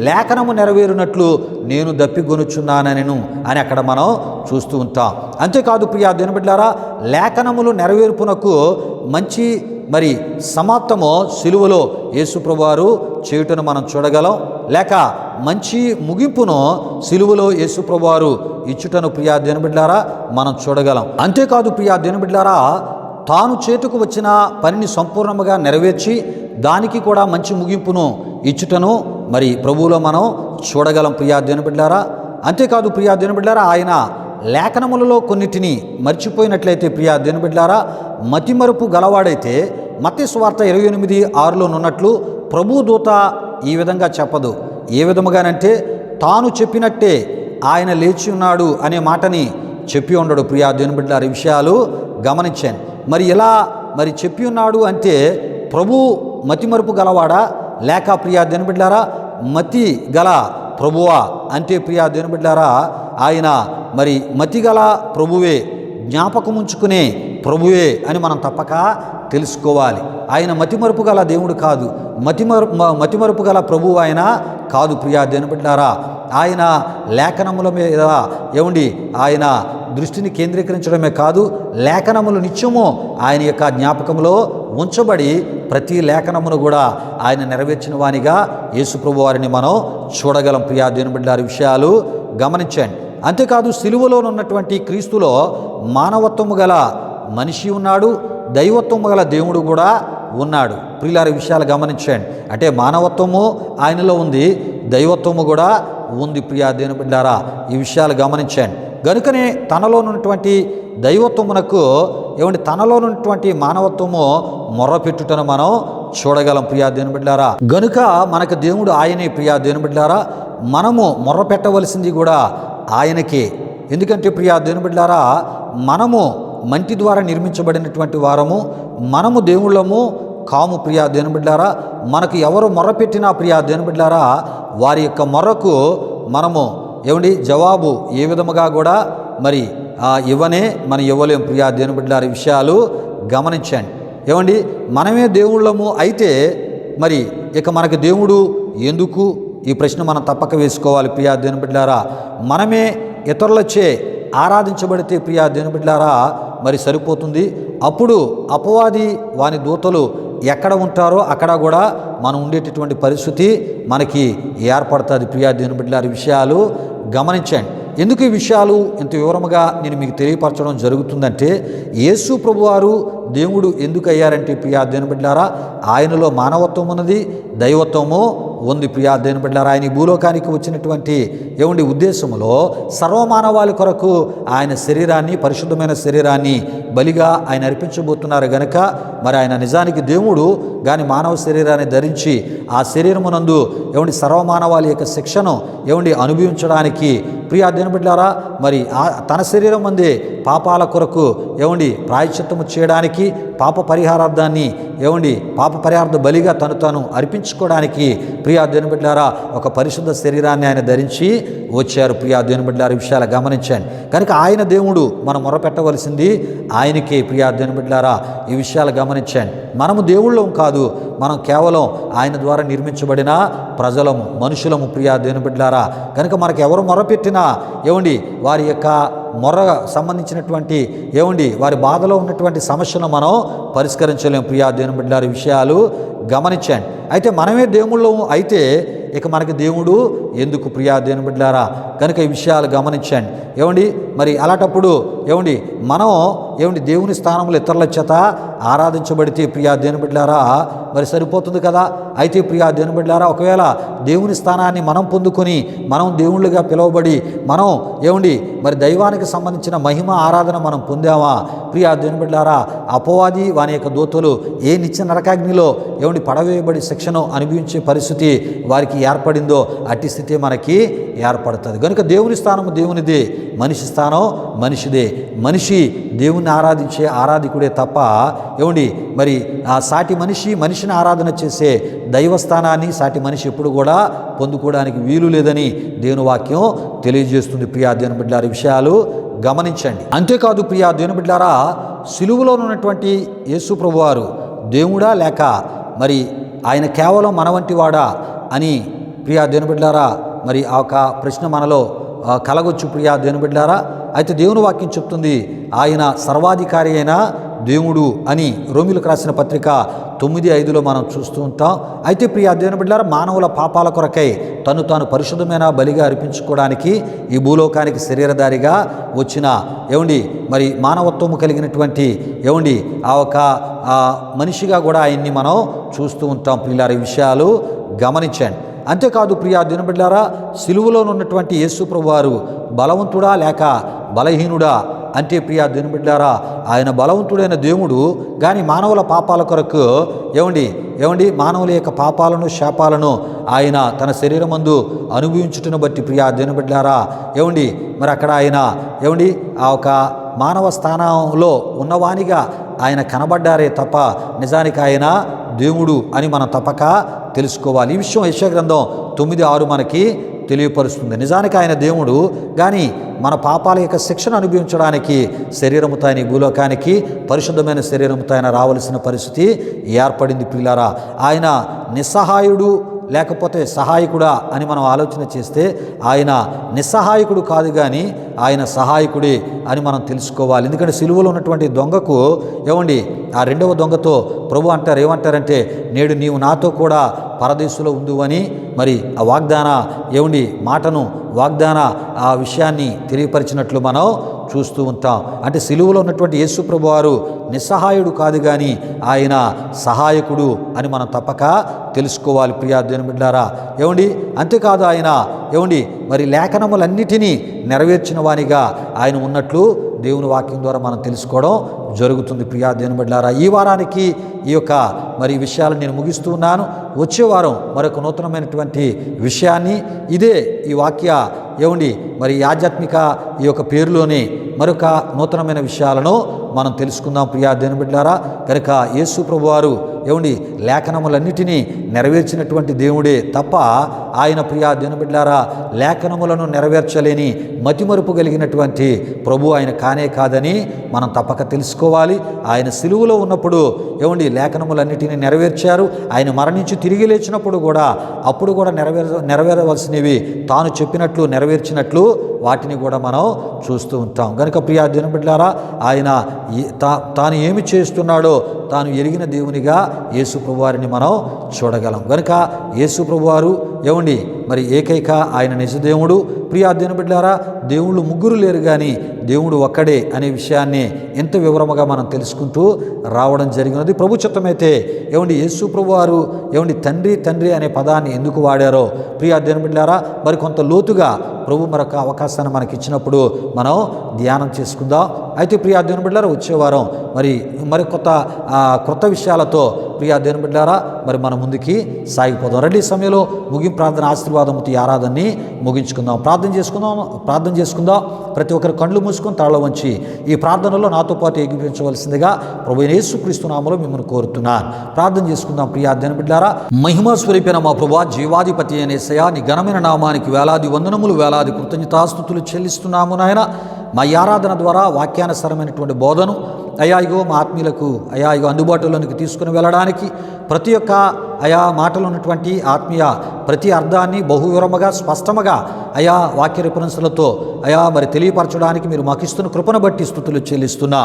లేఖనము నెరవేరునట్లు నేను దప్పిగొనుచున్నానను అని అక్కడ మనం చూస్తూ ఉంటాం. అంతేకాదు ప్రియా దేవుని బిడ్డలారా, లేఖనములు నెరవేర్పునకు మంచి మరి సమాప్తము సిలువలో యేసు ప్రభువారు చేయుటను మనం చూడగలం. లేక మంచి ముగింపును సిలువలో యేసు ప్రభువారు ఇచ్చుటను ప్రియా దేవుని బిడ్డలారా మనం చూడగలం. అంతేకాదు ప్రియా దేవుని బిడ్డలారా, తాను చేతుకు వచ్చిన పనిని సంపూర్ణముగా నెరవేర్చి దానికి కూడా మంచి ముగింపును ఇచ్చుటను మరి ప్రభువులో మనం చూడగలం. ప్రియా దేవుని బిడ్డలారా, అంతేకాదు ప్రియా దేవుని బిడ్డలారా, ఆయన లేఖనములలో కొన్నిటిని మర్చిపోయినట్లయితే ప్రియా దేవుని బిడ్డలారా, మతిమరుపు గలవాడైతే మత్తయి సువార్త 28:6లో ఉన్నట్లు ప్రభు దూత ఈ విధంగా చెప్పదు. ఏ విధముగానంటే తాను చెప్పినట్టే ఆయన లేచి ఉన్నాడు అనే మాటని చెప్పి ఉండడు. ప్రియా దేవుని బిడ్డలారా, ఈ విషయాలు గమనించాను. మరి ఇలా మరి చెప్పి ఉన్నాడు అంటే ప్రభు మతిమరుపు గలవాడా లేక ప్రియా దేవుని బిడ్డలారా మతి గల ప్రభువా అంటే ప్రియా దేవుని బిడ్డలారా ఆయన మరి మతిగల ప్రభువే, జ్ఞాపకం ఉంచుకునే ప్రభువే అని మనం తప్పక తెలుసుకోవాలి. ఆయన మతిమరుపు గల దేవుడు కాదు, మతిమరుపు గల ప్రభువు ఆయన కాదు. ప్రియా దేవుని బిడ్డలారా, ఆయన లేఖనముల మీద ఆయన దృష్టిని కేంద్రీకరించడమే కాదు, లేఖనములు నిత్యము ఆయన యొక్క జ్ఞాపకంలో ఉంచబడి ప్రతి లేఖనమును కూడా ఆయన నెరవేర్చిన వానిగా యేసు ప్రభు వారిని మనం చూడగలం. ప్రియా దేవుని బిడ్డలారా, విషయాలు గమనించండి. అంతేకాదు సిలువలో ఉన్నటువంటి క్రీస్తులో మానవత్వము గల మనిషి ఉన్నాడు, దైవత్వము గల దేవుడు కూడా ఉన్నాడు. ప్రియులారా, విషయాలు గమనించండి. అంటే మానవత్వము ఆయనలో ఉంది, దైవత్వము కూడా ఉంది. ప్రియా దేవుని బిడ్డలారా, ఈ విషయాలు గమనించండి. గనుకనే తనలో ఉన్నటువంటి దైవత్వమునకు తనలో ఉన్నటువంటి మానవత్వము మొర్రపెట్టుటను మనం చూడగలం. ప్రియా దేవుని బిడ్డలారా, గనుక మనకు దేవుడు ఆయనే. ప్రియా దేవుని బిడ్డలారా, మనము మొర్ర పెట్టవలసింది కూడా ఆయనకే. ఎందుకంటే ప్రియా దేవుని బిడ్డలారా, మనము మంటి ద్వారా నిర్మించబడినటువంటి వారము, మనము దేవుళ్ళము కాము. ప్రియా దేవుని బిడ్డలారా, మనకు ఎవరు మొర్రపెట్టినా ప్రియా దేవుని బిడ్డలారా వారి యొక్క మొర్రకు మనము జవాబు ఏ విధముగా కూడా మరి మనం ఇవ్వలేం. ప్రియా దేవుని బిడ్డలారా, విషయాలు గమనించండి. మనమే దేవుళ్ళము అయితే మరి ఇక మనకు దేవుడు ఎందుకు? ఈ ప్రశ్న మనం తప్పక వేసుకోవాలి. ప్రియా దేవుని బిడ్డలారా, మనమే ఇతరులచే ఆరాధించబడితే ప్రియా దేవుని బిడ్డలారా మరి సరిపోతుంది. అప్పుడు అపవాది వాని దూతలు ఎక్కడ ఉంటారో అక్కడ కూడా మనం ఉండేటటువంటి పరిస్థితి మనకి ఏర్పడుతుంది. ప్రియా దేవుని బిడ్డలారా, విషయాలు గమనించండి. ఎందుకు ఈ విషయాలు ఇంత వివరముగా నేను మీకు తెలియపరచడం జరుగుతుందంటే యేసు ప్రభువారు దేవుడు ఎందుకు అయ్యారంటే ప్రియా దేవుని బిడ్డలారా ఆయనలో మానవత్వం ఉన్నది, దైవత్వము ఉంది. ప్రియా దేవుని బిడ్డలారా, ఆయన భూలోకానికి వచ్చినటువంటి ఉద్దేశంలో సర్వమానవాళి కొరకు ఆయన శరీరాన్ని, పరిశుద్ధమైన శరీరాన్ని బలిగా ఆయన అర్పించబోతున్నారు గనక మరి ఆయన నిజానికి దేవుడు కానీ మానవ శరీరాన్ని ధరించి ఆ శరీరమునందు సర్వమానవాళి యొక్క శిక్షను అనుభవించడానికి ప్రియా దేవుని బిడ్డలారా మరి తన శరీరం అందే పాపాల కొరకు ప్రాయశ్చిత్తము చేయడానికి, పాప పరిహారార్థాన్ని పాప పరిహారార్థ బలిగా తను అర్పించుకోవడానికి ప్రియా దేవుని బిడ్డలారా ఒక పరిశుద్ధ శరీరాన్ని ఆయన ధరించి వచ్చారు. ప్రియా దేవుని బిడ్డలారా, విషయాలు గమనించండి. కనుక ఆయన దేవుడు మనం మొరపెట్టవలసింది ఆయనకే. ప్రియా దేవుని బిడ్డలారా, ఈ విషయాలు గమనించండి. మనము దేవుళ్ళం కాదు, మనం కేవలం ఆయన ద్వారా నిర్మించబడిన ప్రజలము, మనుషులము. ప్రియా దేవుని బిడ్డలారా, కనుక మనకు ఎవరు మొరపెట్టినా వారి యొక్క మొర సంబంధించినటువంటి వారి బాధలో ఉన్నటువంటి సమస్యను మనం పరిష్కరించలేము. ప్రియా దేవుని బిడ్డలారా, విషయాలు గమనించండి. అయితే మనమే దేవుళ్ళు అయితే ఇక మనకి దేవుడు ఎందుకు? ప్రియా దేవుని బిడ్డలారా, కనుక ఈ విషయాలు గమనించండి. మరి అలాంటప్పుడు మనం దేవుని స్థానంలో ఇతరుల చేత ఆరాధించబడితే ప్రియా దేవుని బిడ్డలారా మరి సరిపోతుంది కదా. అయితే ప్రియా దేవుని బిడ్డలారా, ఒకవేళ దేవుని స్థానాన్ని మనం పొందుకొని మనం దేవుళ్ళుగా పిలువబడి మనం మరి దైవానికి సంబంధించిన మహిమ ఆరాధన మనం పొందామా? ప్రియా దేవుని బిడ్డలారా, అపవాది వాని యొక్క దూతలు ఏ నిత్య నరకాగ్నిలో పడవేయబడి శిక్షను అనుభవించే పరిస్థితి వారికి ఏర్పడిందో అట్టి స్థితి మనకి ఏర్పడుతుంది. కనుక దేవుని స్థానం దేవునిదే, మనిషి స్థానం మనిషిదే. మనిషి దేవుణ్ణి ఆరాధించే ఆరాధికుడే తప్ప మరి ఆ సాటి మనిషిని ఆరాధన చేసే దైవస్థానాన్ని సాటి మనిషి ఎప్పుడు కూడా పొందుకోవడానికి వీలు లేదని దేవుని వాక్యం తెలియజేస్తుంది. ప్రియా దేవుని బిడ్డలారా, విషయాలు గమనించండి. అంతేకాదు ప్రియా దేవుని బిడ్డలారా, సిలువలో ఉన్నటువంటి యేసు ప్రభువారు దేవుడా లేక మరి ఆయన కేవలం మన వంటి వాడా అని ప్రియా దేవుని బిడ్డలారా మరి ఆ ఒక ప్రశ్న మనలో కలగొచ్చు. ప్రియా దేవుని బిడ్డలారా, అయితే దేవుని వాక్యం చెప్తుంది ఆయన సర్వాధికారి అయిన దేవుడు అని రోమిలకు రాసిన పత్రిక 9:5 మనం చూస్తూ ఉంటాం. అయితే ప్రియా దేవుని బిడ్డలారా, మానవుల పాపాల కొరకై తాను పరిశుద్ధమైన బలిగా అర్పించుకోవడానికి ఈ భూలోకానికి శరీరధారిగా వచ్చిన మరి మానవత్వము కలిగినటువంటి ఆ ఒక మనిషిగా కూడా ఆయన్ని మనం చూస్తూ ఉంటాం. ప్రియులారా, ఈ విషయాలు గమనించండి. అంతేకాదు ప్రియా దేవుని బిడ్డలారా, సిలువలో ఉన్నటువంటి యేసు ప్రభువారు బలవంతుడా లేక బలహీనుడా అంటే ప్రియా దేవుని బిడ్డలారా, ఆయన బలవంతుడైన దేవుడు కానీ మానవుల పాపాల కొరకు మానవుల యొక్క పాపాలను శాపాలను ఆయన తన శరీరమందు అనుభవించుటను బట్టి ప్రియా దేవుని బిడ్డలారా మరి అక్కడ ఆయన ఆ ఒక మానవ స్థానంలో ఉన్నవానిగా ఆయన కనబడ్డారే తప్ప నిజానికి ఆయన దేవుడు అని మనం తప్పక తెలుసుకోవాలి. ఈ విషయం యెషయా గ్రంథం 9:6 మనకి తెలియపరుస్తుంది. నిజానికి ఆయన దేవుడు కానీ మన పాపాల యొక్క శిక్షను అనుభవించడానికి శరీరముతో ఆయన భూలోకానికి పరిశుద్ధమైన శరీరముతో ఆయన రావలసిన పరిస్థితి ఏర్పడింది. ప్రియులారా, ఆయన నిస్సహాయుడు లేకపోతే సహాయకుడా అని మనం ఆలోచన చేస్తే ఆయన నిస్సహాయకుడు కాదు కానీ ఆయన సహాయకుడే అని మనం తెలుసుకోవాలి. ఎందుకంటే సిలువలో ఉన్నటువంటి దొంగకు ఆ రెండవ దొంగతో ప్రభు ఏమంటారంటే నేడు నీవు నాతో కూడా పరదేశంలో ఉందువని మరి ఆ వాగ్దాన వాగ్దాన ఆ విషయాన్ని తెలియపరిచినట్లు మనం చూస్తూ ఉంటాం. అంటే సిలువలో ఉన్నటువంటి యేసు ప్రభువారు నిస్సహాయుడు కాదు కానీ ఆయన సహాయకుడు అని మనం తప్పక తెలుసుకోవాలి. ప్రియా దేవుని బిడ్డలారా, అంతేకాదు ఆయన మరి లేఖనములన్నిటినీ నెరవేర్చిన వానిగా ఆయన ఉన్నట్లు దేవుని వాక్యం ద్వారా మనం తెలుసుకోవడం జరుగుతుంది. ప్రియా దేవుని బిడ్డలారా, ఈ వారానికి ఈ యొక్క మరి విషయాలు నేను ముగిస్తూ ఉన్నాను. వచ్చే వారం మరొక నూతనమైనటువంటి విషయాన్ని ఇదే ఈ వాక్య మరి ఆధ్యాత్మిక ఈ యొక్క పేరులోనే మరొక నూతనమైన విషయాలను మనం తెలుసుకుందాం. ప్రియా దేవుని బిడ్డలారా, కనుక యేసు ప్రభువారు లేఖనములన్నిటినీ నెరవేర్చినటువంటి దేవుడే తప్ప ఆయన ప్రియా దేవుని బిడ్డలారా లేఖనములను నెరవేర్చలేని మతిమరుపు కలిగినటువంటి ప్రభు ఆయన కానే కాదని మనం తప్పక తెలుసుకోవాలి. ఆయన సిలువలో ఉన్నప్పుడు లేఖనములన్నిటినీ నెరవేర్చారు. ఆయన మరణించి తిరిగి లేచినప్పుడు కూడా అప్పుడు కూడా నెరవేరవలసినవి తాను చెప్పినట్లు నెరవేర్చినట్లు వాటిని కూడా మనం చూస్తూ ఉంటాం. కనుక ప్రియా దేవుని బిడ్డలారా, ఆయన తాను ఏమి చేస్తున్నాడో తాను ఎరిగిన దేవునిగా యేసు ప్రభువారిని మనం చూడగలం. కనుక యేసు ప్రభువారు మరి ఏకైక ఆయన నిజదేవుడు. ప్రియా దేవుని బిడ్డలారా, దేవుళ్ళు ముగ్గురు లేరు కానీ దేవుడు ఒక్కడే అనే విషయాన్ని ఎంత వివరముగా మనం తెలుసుకుంటూ రావడం జరిగినది. ప్రభు చిత్తమైతే యేసు ప్రభువారు తండ్రి అనే పదాన్ని ఎందుకు వాడారో ప్రియా దేవుని బిడ్డలారా మరి కొంత లోతుగా ప్రభు మరొక అవకాశాన్ని మనకి ఇచ్చినప్పుడు మనం ధ్యానం చేసుకుందాం. అయితే ప్రియా దేవుని బిడ్డలారా, వచ్చేవారం మరి కొత్త విషయాలతో ప్రియా దేవుని బిడ్డలారా మరి మనం ముందుకి సాగిపోదాం. రండి, సమయంలో ముగింపు ప్రార్థన ఆశీర్వాదంతో ఈ ఆరాధనని ముగించుకుందాం. ప్రార్థన చేసుకుందాం. ప్రతి ఒక్కరు కళ్ళు మూసుకొని తల వంచి ఈ ప్రార్థనలో నాతో పాటు ఏకీభవించవలసిందిగా ప్రభువైన యేసుక్రీస్తు నామములో మిమ్మల్ని కోరుతున్నాను. ప్రార్థన చేసుకుందాం. ప్రియా దేవుని బిడ్డలారా, మహిమా స్వరూపైన మా ప్రభువా, జీవాధిపతి అనే యేసయ్యా, నీ ఘనమైన నామానికి వేలాది వందనములు వేలాది కృతజ్ఞతాస్తుతులు చెల్లిస్తున్నాము నాయన. మా ఆరాధన ద్వారా వాక్యానుసరమైనటువంటి బోధను మా ఆత్మీయులకు అందుబాటులోనికి తీసుకుని వెళ్ళడానికి ప్రతి ఒక్క మాటలు ఉన్నటువంటి ఆత్మీయ ప్రతి అర్థాన్ని బహువివరముగా స్పష్టముగా అయా వాక్య రిఫరెన్స్లతో అయా మరి తెలియపరచడానికి మీరు మాకు ఇస్తున్న కృపను బట్టి స్తుతులు చెల్లిస్తున్నా.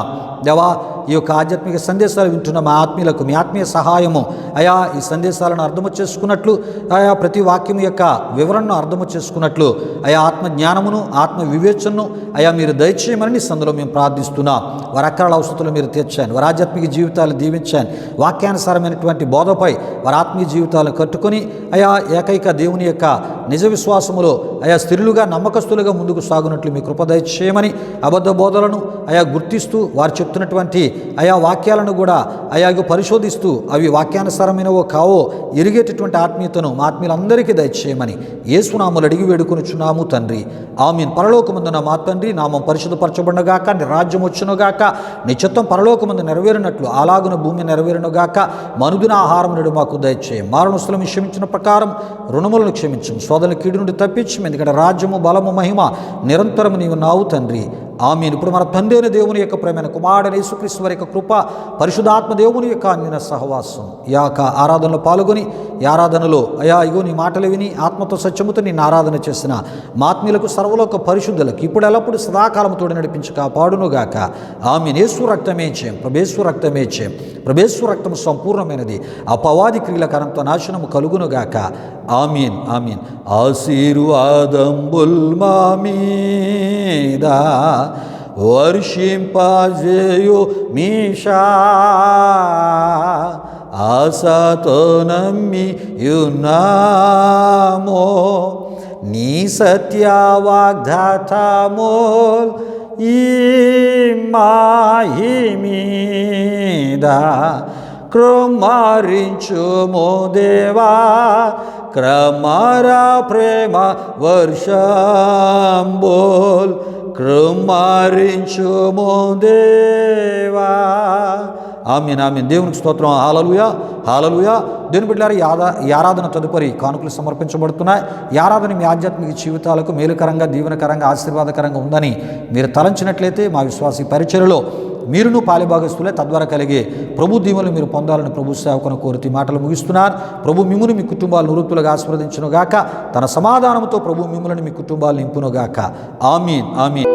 దేవా, ఈ యొక్క ఆధ్యాత్మిక సందేశాలు వింటున్న మా ఆత్మీయులకు మీ ఆత్మీయ సహాయము అయా ఈ సందేశాలను అర్థము చేసుకున్నట్లు, ఆయా ప్రతి వాక్యం యొక్క వివరణను అర్థము చేసుకున్నట్లు అయా ఆత్మ జ్ఞానమును ఆత్మ వివేచనను అయా మీరు దయచేయమని సందులో మేము ప్రార్థిస్తున్నాం. వారి అక్కరాల అవసరాలు మీరు తీర్చాను, వారి ఆధ్యాత్మిక జీవితాలు దీవించాను. వాక్యానుసారమైనటువంటి బోధపై వారి ఆత్మీయ జీవితాలను కట్టుకొని అయా ఏకైక దేవుని యొక్క నిజ విశ్వాసములో అయా స్థిరులుగా నమ్మకస్తులుగా ముందుకు సాగునట్లు మీ కృప దయచేయమని, అబద్ధ బోధలను అయా గుర్తిస్తూ వారు చెప్తున్నటువంటి అయా వాక్యాలను కూడా అయాగు పరిశోధిస్తూ అవి వాక్యానుసారమైనవో కావో ఎరిగేటటువంటి ఆత్మీయతను మా ఆత్మీయులందరికీ దయచేయమని యేసునామములు అడిగి వేడుకొనుచున్నాము తండ్రి. ఆమీన్. పరలోకమందున మా తండ్రి, నామం పరిశుద్ధపరచబడునుగాక, నీ రాజ్యం వచ్చునుగాక, నీ చిత్తం పరలోకమందు నెరవేరినట్లు అలాగున భూమి నెరవేరునుగాక. మనుదిన ఆహారం నేడు మాకు దయచేయం. మారణస్తులను క్షమించిన ప్రకారం రుణములను క్షమించం. శోధన కీడు నుండి తప్పించం. ఎందుకంటే రాజ్యము బలము మహిమ నిరంతరము నీవు నావు తండ్రి. ఆమీన్. ఇప్పుడు మన తండ్రి అయిన దేవుని యొక్క ప్రేమైన కుమారుడైన యేసుక్రీస్తు వారి యొక్క కృప, పరిశుద్ధాత్మ దేవుని యొక్క అన్యోన్య సహవాసం ఈ యొక్క ఆరాధనలో పాల్గొని ఈ ఆరాధనలో అయా ఇగో నీ మాటలు విని ఆత్మతో సత్యముతో నిన్ను ఆరాధన చేసిన మా ఆత్మీయులకు సర్వలోక పరిశుద్ధులకు ఇప్పుడు ఎల్లప్పుడు సదాకాలముతో నడిపించి కాపాడునుగాక. ఆమీన్. యేసు రక్తమే చేయం, ప్రభేశ్వర రక్తమే చేయం. ప్రభేశ్వర రక్తము సంపూర్ణమైనది. అపవాది క్రియల కరంతో నాశనము కలుగునుగాక. ఆమీన్. ఆమీన్. ఆశీర్వాదంబుల్ మా మీద వర్షింపజేయు మీషా, ఆశతో నమ్మి యున్నామో నీ సత్య వాగ్దాతమోల్ ఈ మాహి మీద కృమారించుము దేవా, క్రమర ప్రేమ వర్షంబోల్ కృమారించుము దేవా. ఆమీన్. ఆమీన్. దేవునికి స్తోత్రం. హల్లెలూయా, హల్లెలూయా. దేవుని బిడ్డలారా, ఈ ఆరాధన తదుపరి కానుకలు సమర్పించబడుతున్నాయి. ఈ ఆరాధన మీ ఆధ్యాత్మిక జీవితాలకు మేలుకరంగా, దీవెనకరంగా, ఆశీర్వాదకరంగా ఉందని మీరు తలంచినట్లయితే మా విశ్వాస పరిచర్యలో మీరును పాలిభాగస్తులే. తద్వారా కలిగే ప్రభు దీవెనలు మీరు పొందాలని ప్రభు సేవకును కోరుతూ మాటలు ముగిస్తున్నారు. ప్రభు మిమ్మును మీ కుటుంబాలు నివృత్తులుగా ఆశీర్వదించునుగాక. తన సమాధానంతో ప్రభు మిమ్ములను మీ కుటుంబాలు నింపునుగాక. ఆమీన్. ఆమీన్.